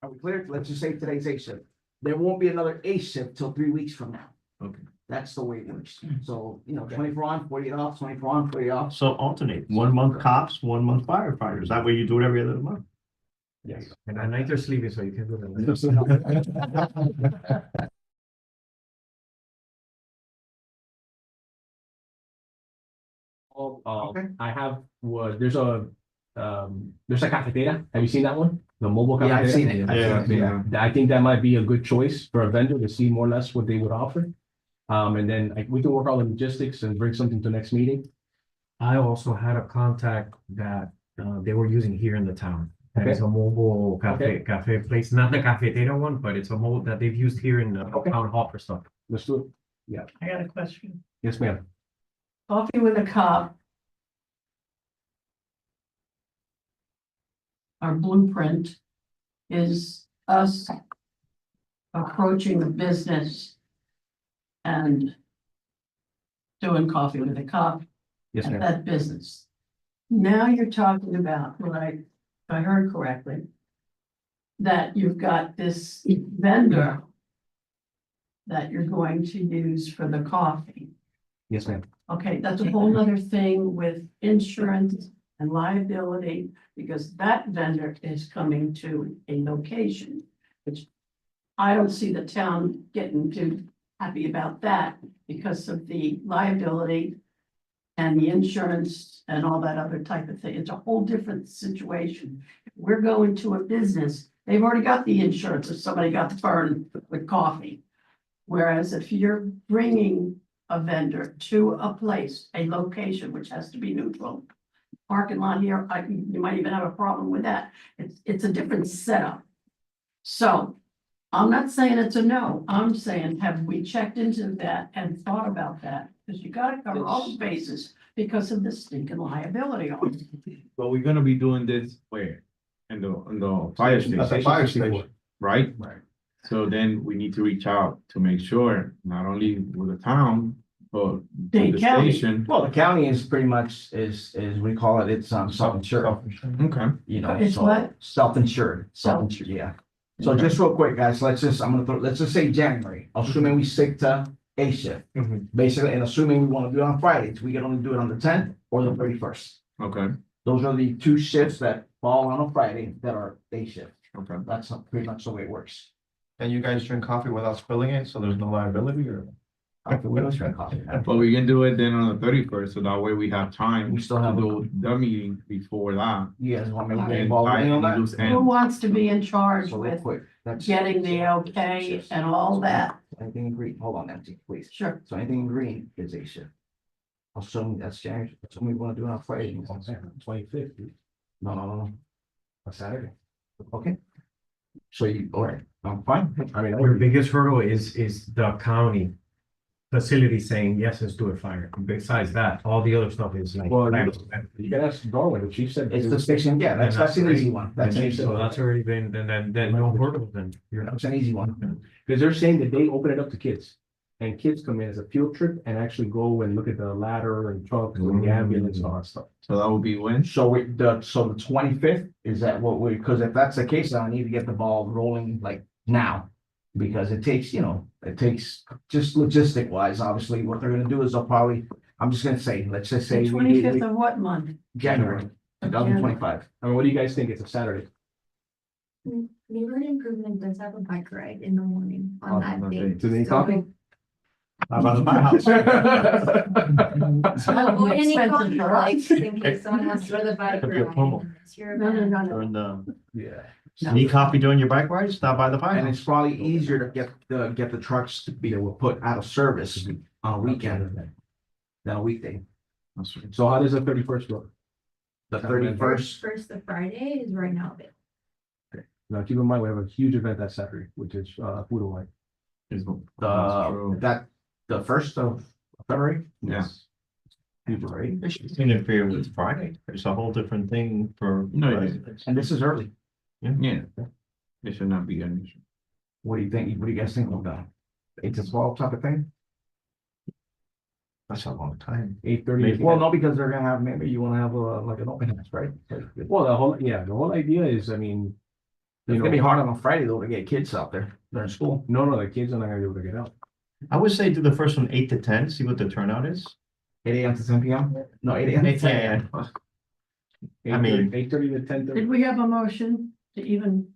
Are we clear? Let's just say today's A shift. There won't be another A shift till 3 weeks from now. Okay. That's the way it works. So, 24 on, 48 off, 24 on, 48 off. So alternate, 1 month cops, 1 month firefighters. That way you do it every other month. Yes. And at night they're sleeping, so you can do that. Okay. I have, there's a cafeteria. Have you seen that one? The mobile Yeah, cafeteria? I've seen it. I've seen it. I think that might be a good choice for a vendor to see more or less what they would offer. And then we can work on the logistics and bring something to next meeting. I also had a contact that they were using here in the town. That is a mobile cafe place, not the cafeteria one, but it's a mobile that they've used here in the Okay. town hall for stuff. Let's do it. I got a question. Yes, ma'am. Coffee with a cop. Our blueprint is us approaching the business and doing coffee with a cop Yes, at ma'am. that business. Now you're talking about, if I heard correctly, that you've got this vendor that you're going to use for the coffee. Yes, ma'am. Okay, that's a whole nother thing with insurance and liability, because that vendor is coming to a location, which I don't see the town getting too happy about that because of the liability and the insurance and all that other type of thing. It's a whole different situation. If we're going to a business, they've already got the insurance if somebody got burned with coffee. Whereas if you're bringing a vendor to a place, a location, which has to be neutral. Parking lot here, you might even have a problem with that. It's a different setup. So I'm not saying it's a no. I'm saying, have we checked into that and thought about that? Because you gotta cover all the bases because of the stinking liability on it. But we're gonna be doing this where? In the fire station, right? Right. So then we need to reach out to make sure, not only with the town, but Dade the County. station. Well, the county is pretty much we call it, it's self-insured, Okay, It's so what? self-insured, yeah. So just real quick, guys, let's just say January, assuming we stick to A shift. Mhm. Basically, and assuming we want to do it on Fridays, we can only do it on the 10th or the 31st. okay, Those are the 2 shifts that fall on a Friday that are A shift. okay. That's pretty much the way it works. And you guys drink coffee without spilling it, so there's no liability or? We don't drink coffee. But we can do it then on the 31st, so that way we have time We still to have, do the meeting before that. you guys want me to get And involved with tie any on any loose that? Who ends. wants to be in charge So real with quick, that's. getting the okay and all that? Anything in green, hold on, empty, please. Sure. So anything in green is A shift. Assuming that's January, assuming we want to do it on Friday. 25th, No, a Saturday. okay. So all right, I'm fine. I mean, Your biggest hurdle is the county facility saying, yes, let's do it fire. Besides that, all the other stuff is like. Well, you can ask Darwin, the chief said. It's the station, yeah, that's an easy one. That's an easy So that's one. already been, then no hurdle then. You're not. That's an easy one. Because they're saying that they open it up to kids. And kids come in as a field trip and actually go and look at the ladder and trucks and the ambulance and all that stuff. So that would be when? So the 25th, is that what because if that's the case, I need to get the ball rolling like now. Because it takes just logistic wise, obviously, what they're gonna do is I'm just gonna say, let's just say. The 25th of what month? January, 2025. I mean, what do you guys think? It's a Saturday. Neighborhood Improvement does have a bike ride in the morning on that that day. day. Do they need So- coffee? How about my house? Avoid any Expensive conflict, for us. in case someone wants to go to the bike Could be a ride. promo. and it's your No, event. no. During the, Yeah. need coffee during your bike ride? Stop by the And firehouse. it's probably easier to get the trucks to be put out of service on a weekend than a weekday. That's right. So how does the 31st look? The 31st, First, the Friday is right now available. Now, keep in mind, we have a huge event that Saturday, which is, Food Hawaii. That's the, true. the 1st of February? Yeah. Huge, right? It should interfere with Friday. It's a whole different thing for. No, it residents. And this is early. Yeah. It should not be an issue. What do you think? What do you guys think of that? 8 to 12 type of thing? That's a long time. 8:30. Well, no, because they're gonna have, maybe you wanna have like an open house, right? Well, the whole idea is, I mean, It's gonna be hard on a Friday though to get kids out there. They're in school. no, the kids are not gonna be able to get out. I would say do the first one 8 to 10, see what the turnout is. 8 a.m. to 10 p.m.? No, 8 a.m. to 10 a.m. I mean- 8:30 to 10:30. Did we have a motion to even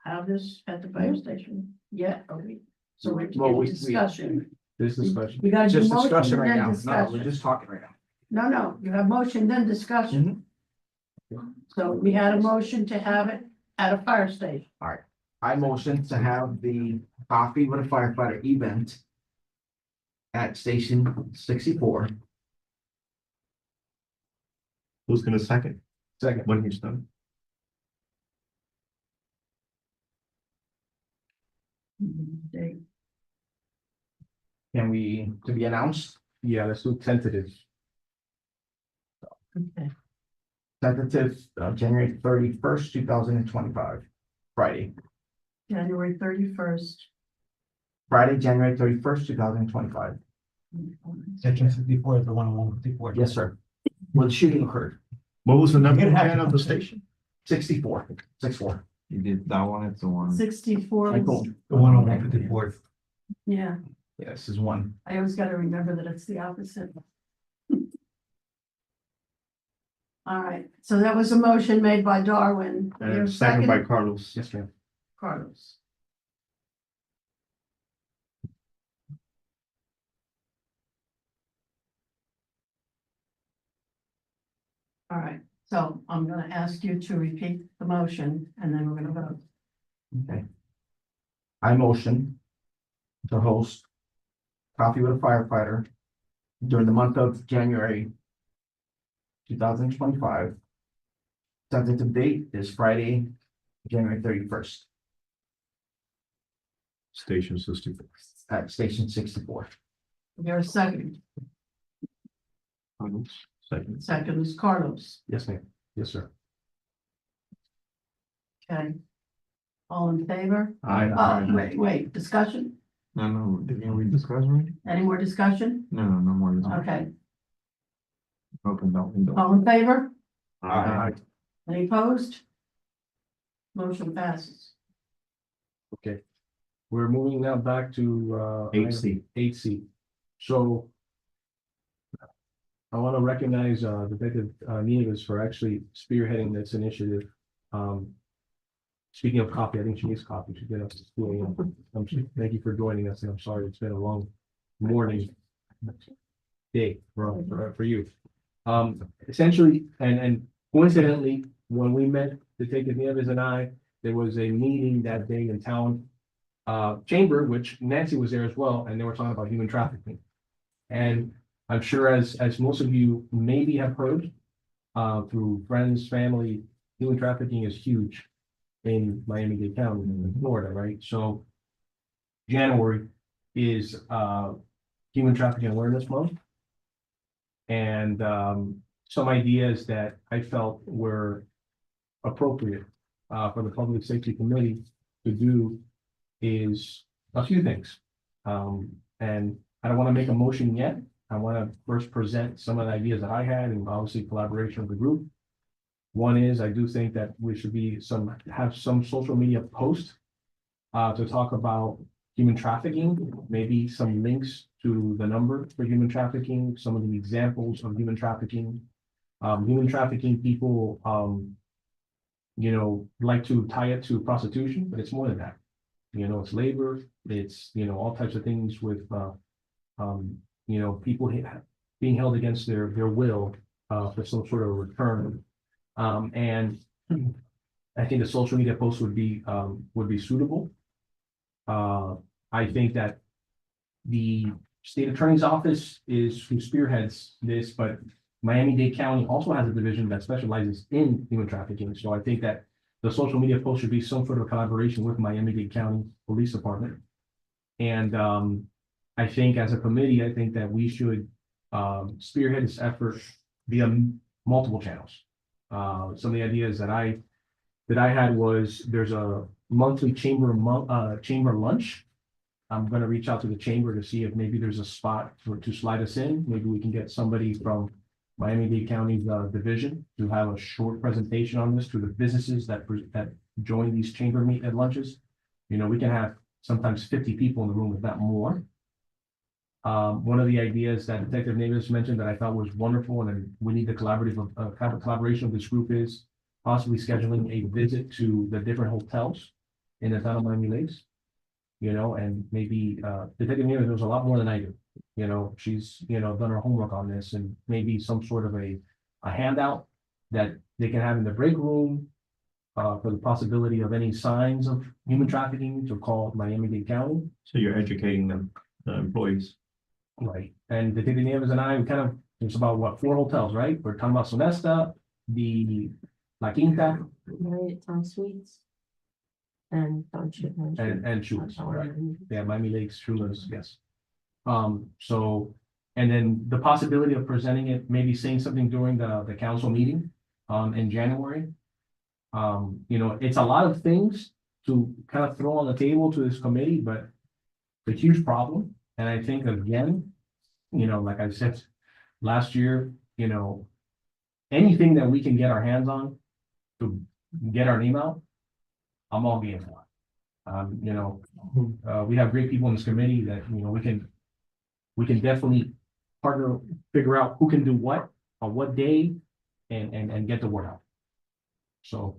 have this at the fire station yet? Are we? So we're Well, in we- discussion. This discussion. We gotta do Just motion, discussion right then now. No, we're discussion. just talking right now. No, you have motion, then discussion. So we had a motion to have it at a fire station. I motion to have the coffee with a firefighter event at Station 64. Who's gonna second Second. when he's done? Can we, to be announced, Yeah, let's do tentative. Okay. tentative, January 31st, 2025, Friday. January 31st. Friday, January 31st, 2025. Section 54 is the one on 154. Yes, sir. Where the shooting occurred, What was the number It had again to of the come. station? 64, 64. You did that one, it's the one. 64. Michael, The one on 154. Yeah, yeah, this is one. I always gotta remember that it's the opposite. All right, so that was a motion made by Darwin. Your And second by Carlos. Yes, ma'am. Carlos. All right, so I'm gonna ask you to repeat the motion and then we're gonna vote. Okay. I motion to host Coffee with a Firefighter during the month of January 2025. Tentative date is Friday, January 31st Station 64. at Station 64. There's a second. Carlos, second. Second is Carlos. Yes, ma'am. Yes, sir. Okay. All in favor? Aye. Oh, wait, discussion? No, didn't we discuss already? Any more discussion? No more. discussion. Okay, Open that window. all in favor? Aye. Any opposed? Motion passes. Okay. We're moving now back to, 8C. 8C. So I want to recognize, Detective Nieves for actually spearheading this initiative. Speaking of coffee, I think she needs coffee. She get up to 2 a.m. Thank you for joining us, and I'm sorry it's been a long morning day for you. Essentially, and coincidentally, when we met, Detective Nieves and I, there was a meeting that day in town chamber, which Nancy was there as well, and they were talking about human trafficking. And I'm sure as most of you maybe have heard, through friends, family, human trafficking is huge in Miami-Dade County in Florida, right? So January is Human Trafficking Awareness Month. And some ideas that I felt were appropriate for the Public Safety Committee to do is a few things. And I don't want to make a motion yet. I want to first present some of the ideas that I had and obviously collaboration with the group. One is I do think that we should have some social media post to talk about human trafficking, maybe some links to the number for human trafficking, some of the examples of human trafficking. Human trafficking people, like to tie it to prostitution, but it's more than that. It's labor, it's, all types of things with, people being held against their will for some sort of return. And I think the social media post would be suitable. I think that the state attorney's office is who spearheads this, but Miami-Dade County also has a division that specializes in human trafficking. So I think that the social media post should be some sort of collaboration with Miami-Dade County Police Department. And I think as a committee, I think that we should spearhead this effort via multiple channels. Some of the ideas that I had was there's a monthly chamber lunch. I'm gonna reach out to the chamber to see if maybe there's a spot to slide us in. Maybe we can get somebody from Miami-Dade County's division to have a short presentation on this to the businesses that join these chamber meet at lunches. You know, we can have sometimes 50 people in the room, if not more. One of the ideas that Detective Davis mentioned that I thought was wonderful, and then we need the collaboration of this group is possibly scheduling a visit to the different hotels in the town of Miami Lakes. You know, and maybe Detective Davis knows a lot more than I do. You know, she's, you know, done her homework on this, and maybe some sort of a handout that they can have in the break room for the possibility of any signs of human trafficking to call Miami-Dade County. So you're educating them, the employees. Right, and Detective Nieves and I, we kind of, there's about what, 4 hotels, right? We're talking about Sonesta, the La Quinta, Marriott Town Suites. And Township. and Shoes, right? Yeah, Miami Lakes, Shoes, yes. So, and then the possibility of presenting it, maybe saying something during the council meeting, in January. You know, it's a lot of things to kind of throw on the table to this committee, but it's a huge problem. And I think again, you know, like I said last year, you know, anything that we can get our hands on to get our name out, I'm all game for it. You know, we have great people in this committee that, you know, we can definitely partner, figure out who can do what on what day and get the word out. So,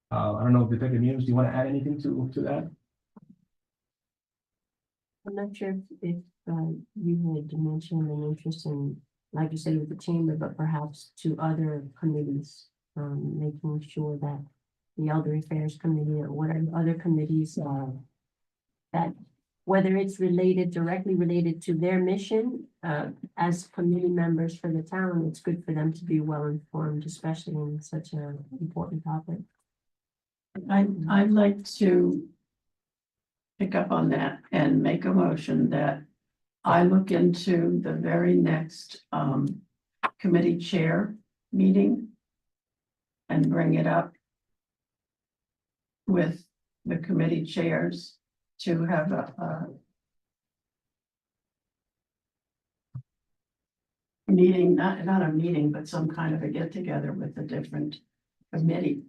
I don't know, Detective Nieves, do you want to add anything to that? I'm not sure if you had mentioned an interest in, like you said, with the chamber, but perhaps to other committees, making sure that the Elder Affairs Committee or whatever other committees, that whether it's directly related to their mission, as committee members for the town, it's good for them to be well informed, especially in such an important topic. I'd like to pick up on that and make a motion that I look into the very next committee chair meeting and bring it up with the committee chairs to have a meeting, not a meeting, but some kind of a get together with the different committees.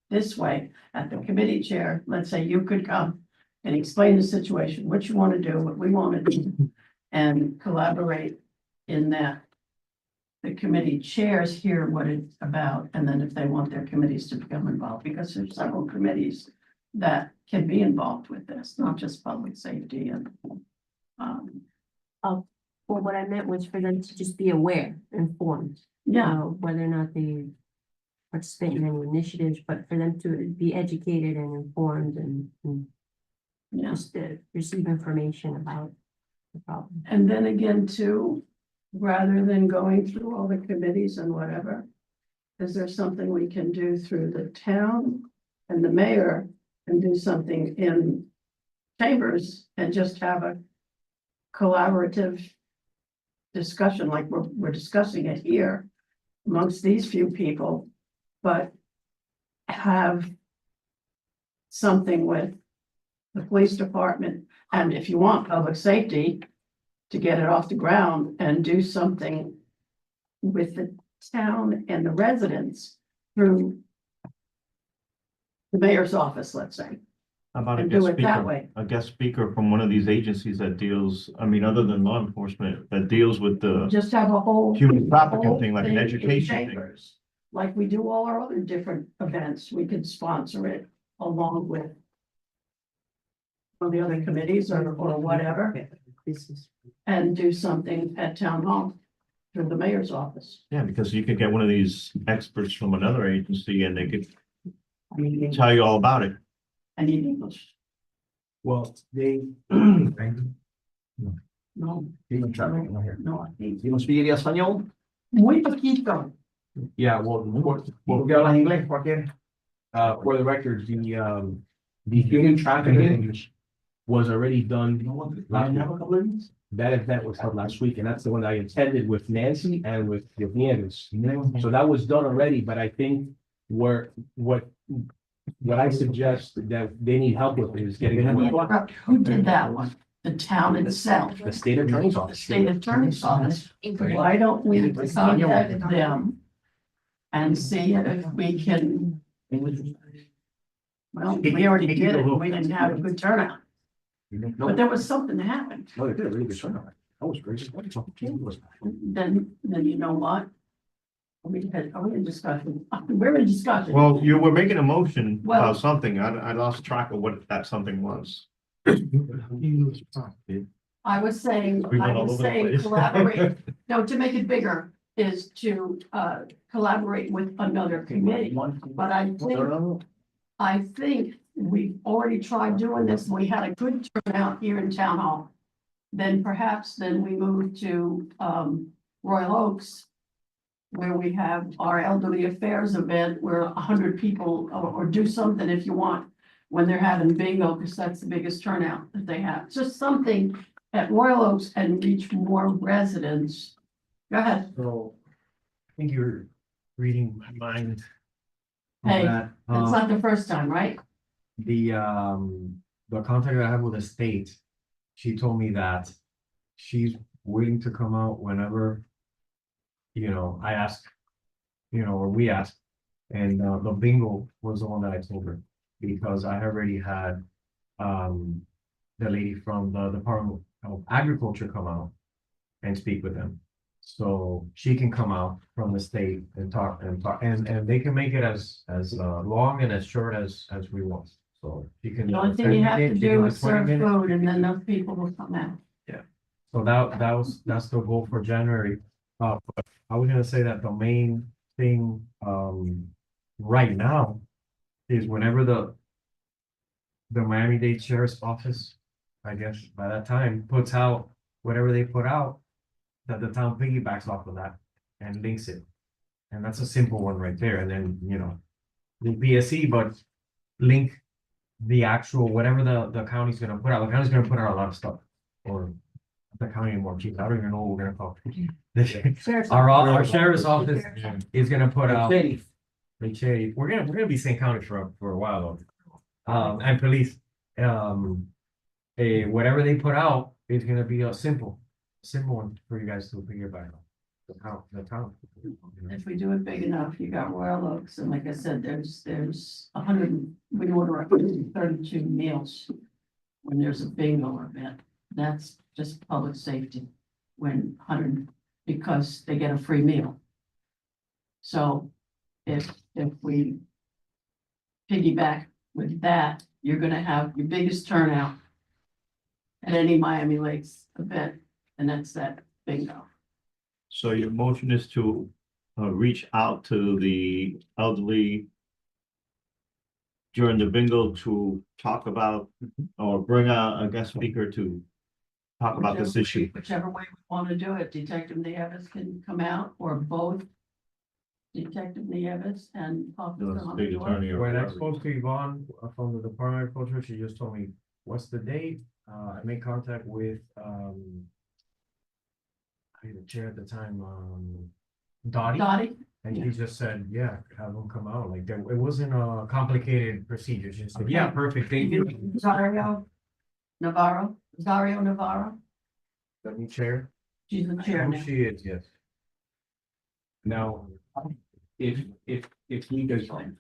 This way, at the committee chair, let's say you could come and explain the situation, what you want to do, what we want to do, and collaborate in that. The committee chairs hear what it's about, and then if they want their committees to become involved, because there's several committees that can be involved with this, not just public safety and. Well, what I meant was for them to just be aware, informed, you Yeah, know, whether or not they participate in any initiatives, but for them to be educated and informed and yeah. just receive information about the problem. And then again, too, rather than going through all the committees and whatever, is there something we can do through the town and the mayor and do something in chambers and just have a collaborative discussion like we're discussing it here amongst these few people, but have something with the police department, and if you want public safety, to get it off the ground and do something with the town and the residents through the mayor's office, let's say, How about a and guest do it that speaker? way. A guest speaker from one of these agencies that deals, I mean, other than law enforcement, that deals with the Just have a whole. human trafficking whole thing, like an in education thing. chambers. Like we do all our other different events, we could sponsor it along with one of the other committees or whatever, and do something at town hall through the mayor's office. Yeah, because you could get one of these experts from another agency and they could tell you all about it. I need English. Well, they, No, Even traffic, no here. no, I think. You don't speak español? Muy poquito. Yeah, well, ¿Por qué hablas inglés? ¿Por qué? for the record, the human trafficking was already done last week. That event was held last week, and that's the one I attended with Nancy and with Nieves. So that was done already, but I think what I suggest that they need help with is getting Who did that one? The town itself, the state attorney's the office. state attorney's office. Why don't we contact them? And see if we can, well, we already did it, we didn't have a good turnout, but there was something that happened. No, they did a really good turnout. That was great. Was Then you know what? Are we in discussion? We're in discussion. Well, you were making a motion Well- about something. I lost track of what that something was. I was saying We went all over the place. collaborate, no, to make it bigger is to collaborate with another committee. But I think we've already tried doing this. We had a good turnout here in town hall. Then perhaps then we move to Royal Oaks, where we have our elderly affairs event where 100 people or do something if you want when they're having bingo, because that's the biggest turnout that they have. Just something at Royal Oaks and reach more residents. Go ahead. So I think you're reading my mind. on Hey, that. It's not the first time, right? The contact I have with the state, she told me that she's willing to come out whenever, I ask, or we ask. And the bingo was the one that I told her, because I already had the lady from the Department of Agriculture come out and speak with them. So she can come out from the state and talk, and they can make it as long and as short as we want. So you can. The only thing you have to she do can is 20 serve minutes. food and then those people will come out. So that's the goal for January. But I was gonna say that the main thing, right now is whenever the Miami-Dade Sheriff's Office, I guess by that time, puts out whatever they put out, that the town piggybacks off of that and links it. And that's a simple one right there. And then, the PSE, but link the actual, whatever the county's gonna put out. The county's gonna put out a lot of stuff. Or the county more cheap. I don't even know what we're gonna call it. Our sheriff's office is gonna put out. We're gonna be St. County for a while though. And police, whatever they put out is gonna be a simple one for you guys to piggyback on. The town. If we do it big enough, you got Royal Oaks, and like I said, there's 100, we order 132 meals. When there's a bingo event, that's just public safety, when 100, because they get a free meal. So if we piggyback with that, you're gonna have your biggest turnout at any Miami Lakes event, and that's that bingo. So your motion is to reach out to the elderly during the bingo to talk about, or bring a guest speaker to talk about this issue. Whichever way we want to do it, Detective Nieves can come out, or both. Detective Nieves and Officer The state attorney or When I whatever. spoke to Yvonne from the Department of Agriculture, she just told me, what's the date? I made contact with, the chair at the time, Dottie, Dottie, and she just said, yeah, have them come out. Like, it wasn't a complicated procedure. She said, yeah, perfect, thank you. Zario Navarro, The new chair. she's the chair Who now. she is, yes. Now, if we could,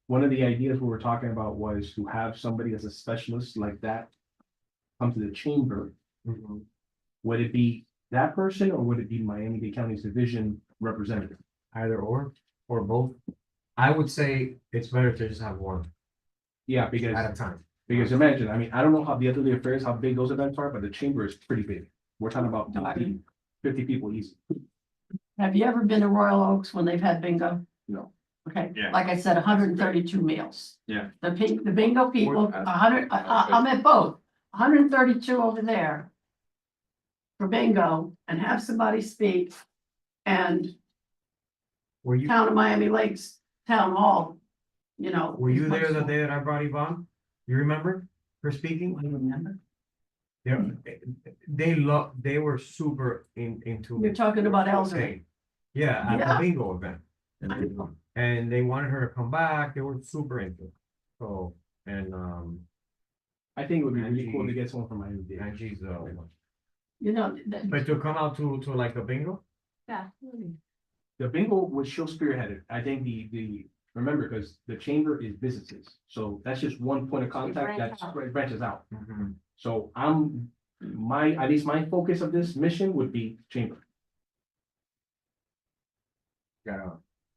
one of the ideas we were talking about was to have somebody as a specialist like that come to the chamber. Would it be that person, or would it be Miami-Dade County's division representative? Either or both. I would say it's better to just have one Yeah, at because a time. imagine, I mean, I don't know how the elderly affairs, how big those events are, but the chamber is pretty big. We're talking about 50 people easy. Have you ever been to Royal Oaks when they've had bingo? No. Okay, Yeah. like I said, 132 meals. Yeah. The bingo people, 100, I'm at both, 132 over there. for bingo and have somebody speak and Were you, Town of Miami Lakes Town Hall, you know. were you is there much the more- day that I brought Yvonne? You remember her speaking? I remember. They were super into. You're talking about elderly. Okay. Yeah, at the Yeah. bingo event. I know. And they wanted her to come back. They were super into it. So, and, I think it would be really Angie- cool to get someone from Miami-Dade. and she's, You know, that, but to come out to like a bingo? Yeah. The bingo was she'll spearhead it. I think remember, because the chamber is businesses, so that's just one point of contact branch that out. branches out. So at least my focus of this mission would be chamber. Gotta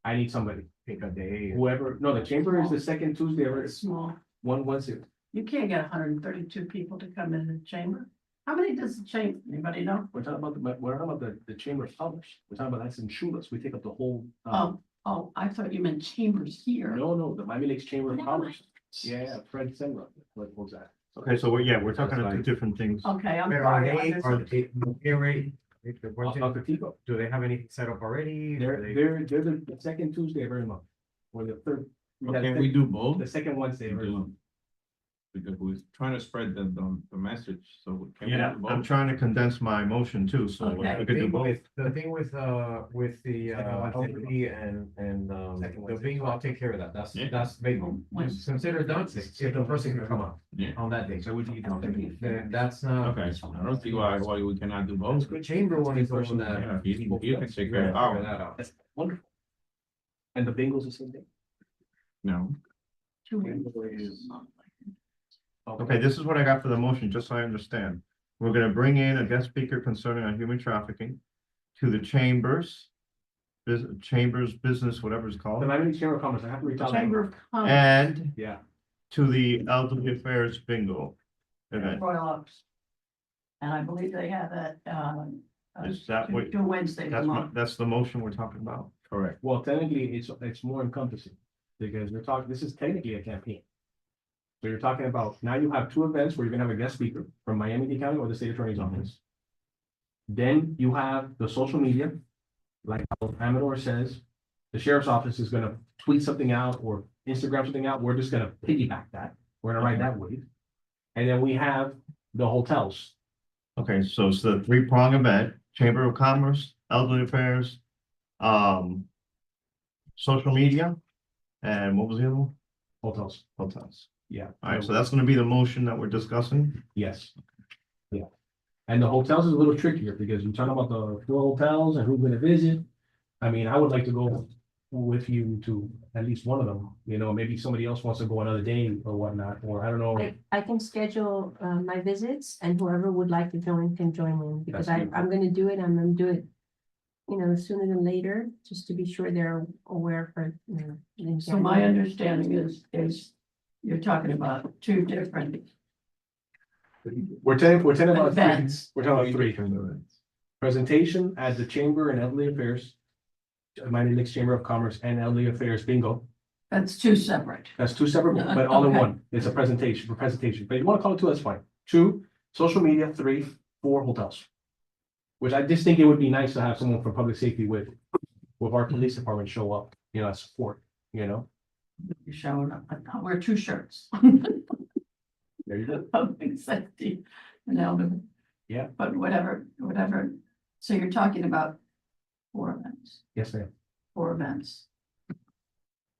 I need somebody, pick a day. whoever, no, the chamber is the second Tuesday of every, it's small. once it. You can't get hundred and thirty-two people to come in the chamber. How many does the chamber, anybody know? We're talking about the chamber of commerce. We're talking about that's in Chulas. We take up the whole. Oh, I thought you meant chambers here. No, the Miami Lakes Chamber of No. Commerce. Yeah, Fred Senra, what was that? Okay, so we're talking That's about two like- different things. Okay, I'm But are sorry. I they, are misunderstood. they already? Dr. Tico. Do they have anything set up already? They're the second Tuesday of every month, or the third. Can we do both? The second Wednesday of every month. Because we're trying to spread the message, so. can we Yeah, do I'm both? trying to condense my motion too, so Okay. we could do both. The thing with the Second Wednesday. elderly and Second the Wednesday. bingo, I'll take care of that. Yeah. That's bingo. Wednesday. Consider done, if the person can come out Yeah, on that day. So would you? Then that's not. okay, I don't see why we cannot do both. The chamber one is the one Yeah, that. you can take care of Figure it out. that out. That's wonderful. And the bingo's the same day? No, 2 weeks. Okay, this is what I got for the motion, just so I understand. We're gonna bring in a guest speaker concerning on human trafficking to the chambers. Chambers business, whatever it's The called, Miami Lakes Chamber of Commerce, I have to reach out. Chamber of Commerce, and Yeah, to the elderly affairs bingo event. Royal Oaks. And I believe they have that, Is that what- two Wednesdays a month. That's the motion we're talking about. correct. well, technically, it's more encompassing, because we're talking, this is technically a campaign. So you're talking about, now you have two events where you're gonna have a guest speaker from Miami-Dade County or the state attorney's office. Then you have the social media, like how Amador says, the sheriff's office is gonna tweet something out or Instagram something out, we're just gonna piggyback that, we're gonna ride that wave. And then we have the hotels, Okay, so it's the three-prong event, Chamber of Commerce, Elderly Affairs, social media, and what was the other one? hotels, Hotels. yeah. All right, so that's gonna be the motion that we're discussing. Yes. Yeah. And the hotels is a little trickier because you're talking about the 4 hotels and who's gonna visit. I mean, I would like to go with you to at least one of them, maybe somebody else wants to go another day or whatnot, or I don't know. I can schedule my visits and whoever would like to join can join in because That's I'm gonna do it, I'm gonna do it. Sooner than later, just to be sure they're aware for, in So my January. understanding is you're talking about two different We're talking about three, events. we're talking about 3. Presentation at the Chamber and Elderly Affairs. Miami Lakes Chamber of Commerce and Elderly Affairs bingo. That's two separate. That's 2 separate, but all in Okay. one. It's a presentation, but you want to call it 2, that's fine. 2, social media, 3, 4 hotels. Which I just think it would be nice to have someone from public safety with our police department show up, as support, You're showing up, I'll wear 2 shirts. There you go. Public safety and elderly. Yeah. But whatever, so you're talking about 4 events, Yes, ma'am. 4 events.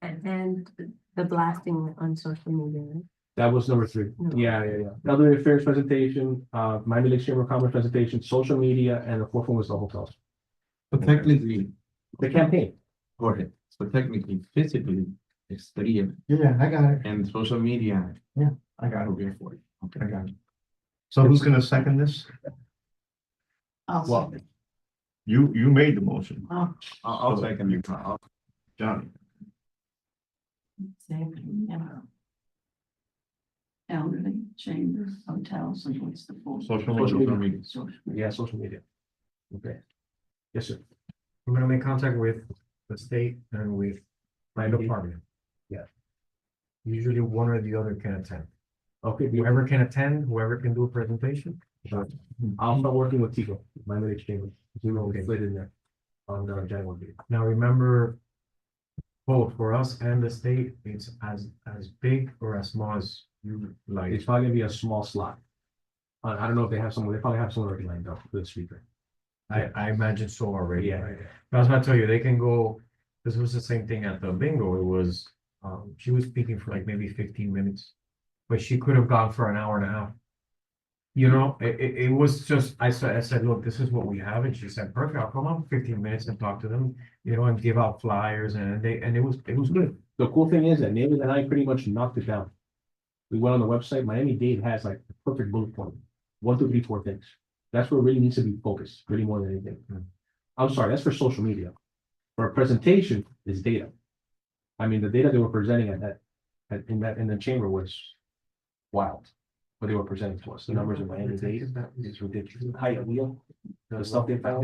And the blasting on social media, right? That was number 3. No. Yeah. Elderly Affairs presentation, Miami Lakes Chamber of Commerce presentation, social media, and the 4th one was the hotels. So technically, The campaign. go ahead, so technically, physically, it's 3 of it, Yeah, I got it. and social media. I got will be 4. Okay. I got it. So who's gonna second this? I'll Well- second. You made the motion, Oh, I'll second it. Johnny. same, yeah. Elderly, chambers, hotels, and what's the 4th? Social Social media. media. Social Yeah, social media. Okay. Yes, sir. I'm gonna make contact with the state and with my Miami-Dade. department. Yeah. Usually one or the other can attend. Okay, Whoever can attend, whoever can do a presentation, I'll start working with Tico, my mid chamber. We will get in there on the January meeting. Now, remember, both for us and the state, it's as big or as small as you like. It's probably gonna be a small slot. I don't know if they have someone, they probably have someone already lined up for the speaker. I imagine so already. Yeah. I was gonna tell you, they can go, this was the same thing at the bingo, it was, she was speaking for like maybe 15 minutes. But she could have gone for an hour and a half. You know, it was just, I said, look, this is what we have, and she said, perfect, I'll come up for 15 minutes and talk to them, you know, and give out flyers, and it was good. The cool thing is that David and I pretty much knocked it down. We went on the website, Miami-Dade has like the perfect bullet point, 1, 2, 3, 4 things. That's where it really needs to be focused, really more than anything. I'm sorry, that's for social media. For a presentation is data. I mean, the data they were presenting in the chamber was wild. What they were presenting to us, the numbers in Miami-Dade is ridiculous. Height wheel, the stuff they found.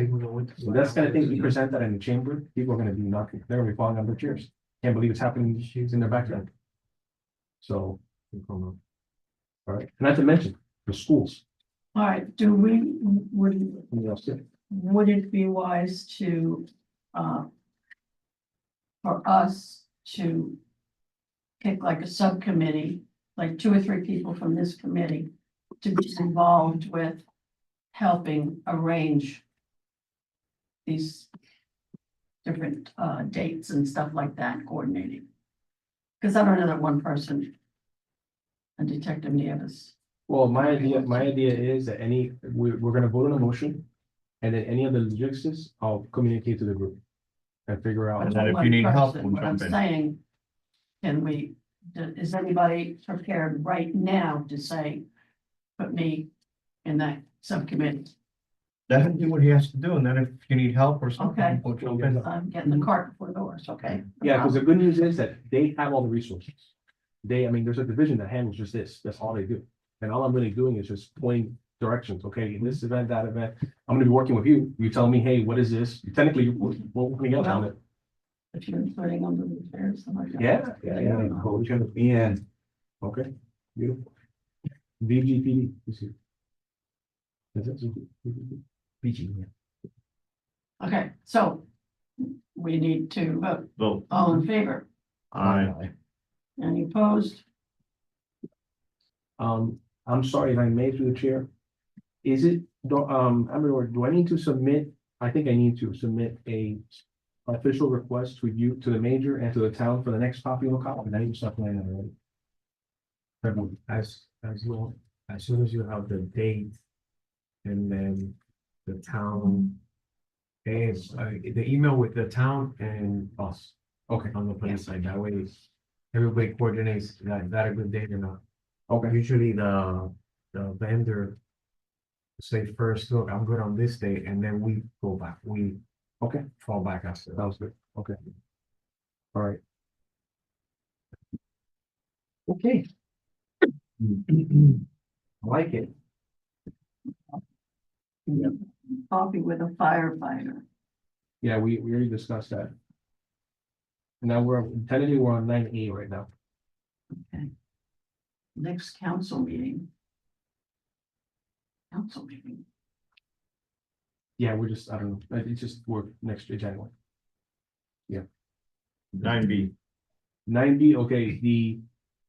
So that's kind of thing we present that in the chamber, people are gonna be knocking, they're gonna be falling on their chairs. Can't believe it's happening in their backyard. So, all right, not to mention the schools. All right, would it be wise to, for us to pick like a subcommittee, like 2 or 3 people from this committee to be involved with helping arrange these different dates and stuff like that, coordinating? Because I don't know that one person, and Detective Nieves. Well, my idea is that we're gonna vote on a motion. And then any of the logistics, I'll communicate to the group. And figure out. And then if you need help, we'll What I'm jump in. saying, is anybody prepared right now to say, put me in that subcommittee? Let him do what he has to do, and then if you need help or something, Okay. we'll jump in. I'm getting the cart before the horse, okay? Yeah, because the good news is that they have all the resources. I mean, there's a division that handles just this, that's all they do. And all I'm really doing is just pointing directions, okay, in this event, that event, I'm gonna be working with you, you tell me, hey, what is this? Technically, we're working out on it. If you're putting on the repairs, something like that. Yeah. Coach and the Okay, beautiful. VGPD is here. Is it? VG, yeah. Okay, so we need to vote. Vote. All in favor? Aye. Any opposed? I'm sorry if I made through the chair. Is it, do I need to submit, I think I need to submit a official request to you, to the major and to the town for the next copy of the copy. I need to start planning already. February. As soon as you have the date. And then the town. And the email with the town and us. Okay, On the police side, that way. Everybody coordinates that a good date or not. okay, Usually the vendor. Say first, look, I'm good on this day, and then we go back, we okay, fall back after. sounds good, okay. All right. Okay. I like it. Coffee with a firefighter. Yeah, we already discussed that. Now we're on 9A right now. Next council meeting. Council meeting. Yeah, we're just, I don't know, it's just, we're next year, January. 9B. 9B, okay,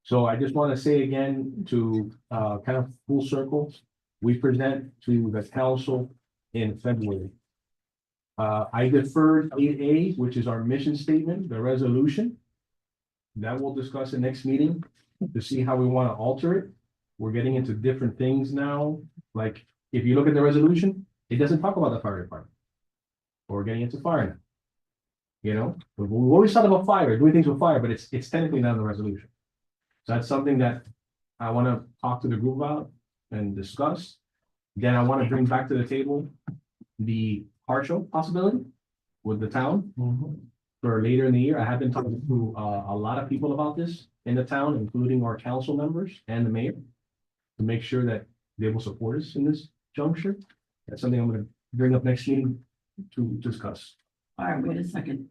so I just want to say again to kind of full circle, we present to the council in February. I deferred 8A, which is our mission statement, the resolution. That we'll discuss in next meeting to see how we want to alter it. We're getting into different things now, like if you look at the resolution, it doesn't talk about the fire department. We're getting into fire now. You know, we always talk about fire, doing things with fire, but it's technically not in the resolution. So that's something that I want to talk to the group about and discuss. Again, I want to bring back to the table the car show possibility with the town for later in the year. I have been talking to a lot of people about this in the town, including our council members and the mayor, to make sure that they will support us in this juncture. That's something I'm going to bring up next meeting to discuss. All right, wait a second.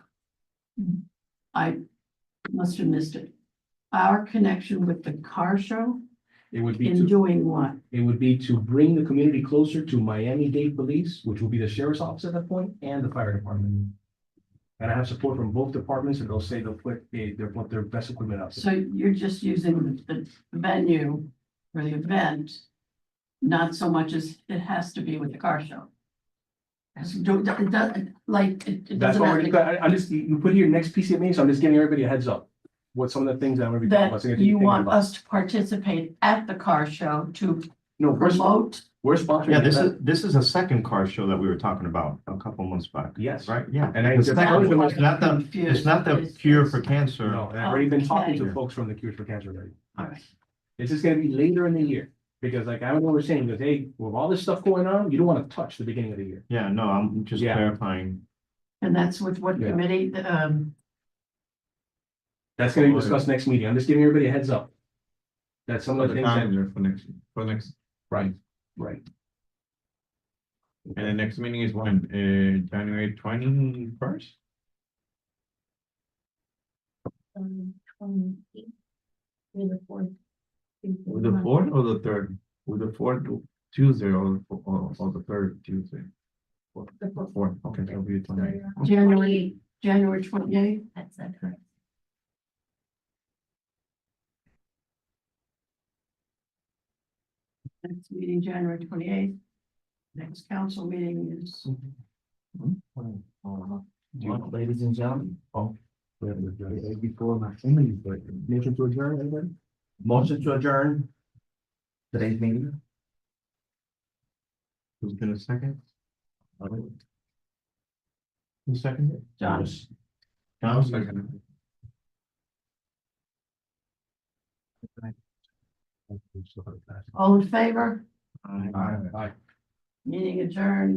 I must have missed it. Our connection with the car show It would be In to, doing what? it would be to bring the community closer to Miami-Dade Police, which will be the sheriff's office at that point, and the fire department. And I have support from both departments, and they'll say they'll put their best equipment out. So you're just using the venue for the event, not so much as it has to be with the car show. It doesn't, like, it That's doesn't what have we're, to. I'm just, you put here next PCMA, so I'm just giving everybody a heads up. What some of the things that I'm gonna be talking about. so That you you think want about. us to participate at the car show to No, promote. we're sponsoring. Yeah, the event. this is a second car show that we were talking about a couple months back. Yes. Right, yeah. And I- It's That's not, why it's not the, it's not the cure for cancer. No, and I've already been talking to Okay. folks from the Cures for Cancer already. All right. This is gonna be later in the year, because like I don't know what we're saying, because hey, with all this stuff going on, you don't wanna touch the beginning of the year. Yeah, no, I'm just Yeah. clarifying. And that's with what Yeah. committee, That's gonna be discussed next meeting. I'm just giving everybody a heads up. That's some For of the the things that, calendar for next, right, right. and the next meeting is when, January 21st? 28th through the 4th. With the fourth or the third? With the fourth Tuesday or the third Tuesday? The fourth. Fourth, okay, that'll be the 28th. January 28th. That's correct. Next meeting, January 28th. Next council meeting is, Ladies and gentlemen, Before my family, but motion to adjourn, everybody? motion to adjourn today's meeting. Who's gonna second? Who seconded it? John. John seconded it. All in favor? Aye. Aye. Meeting adjourned.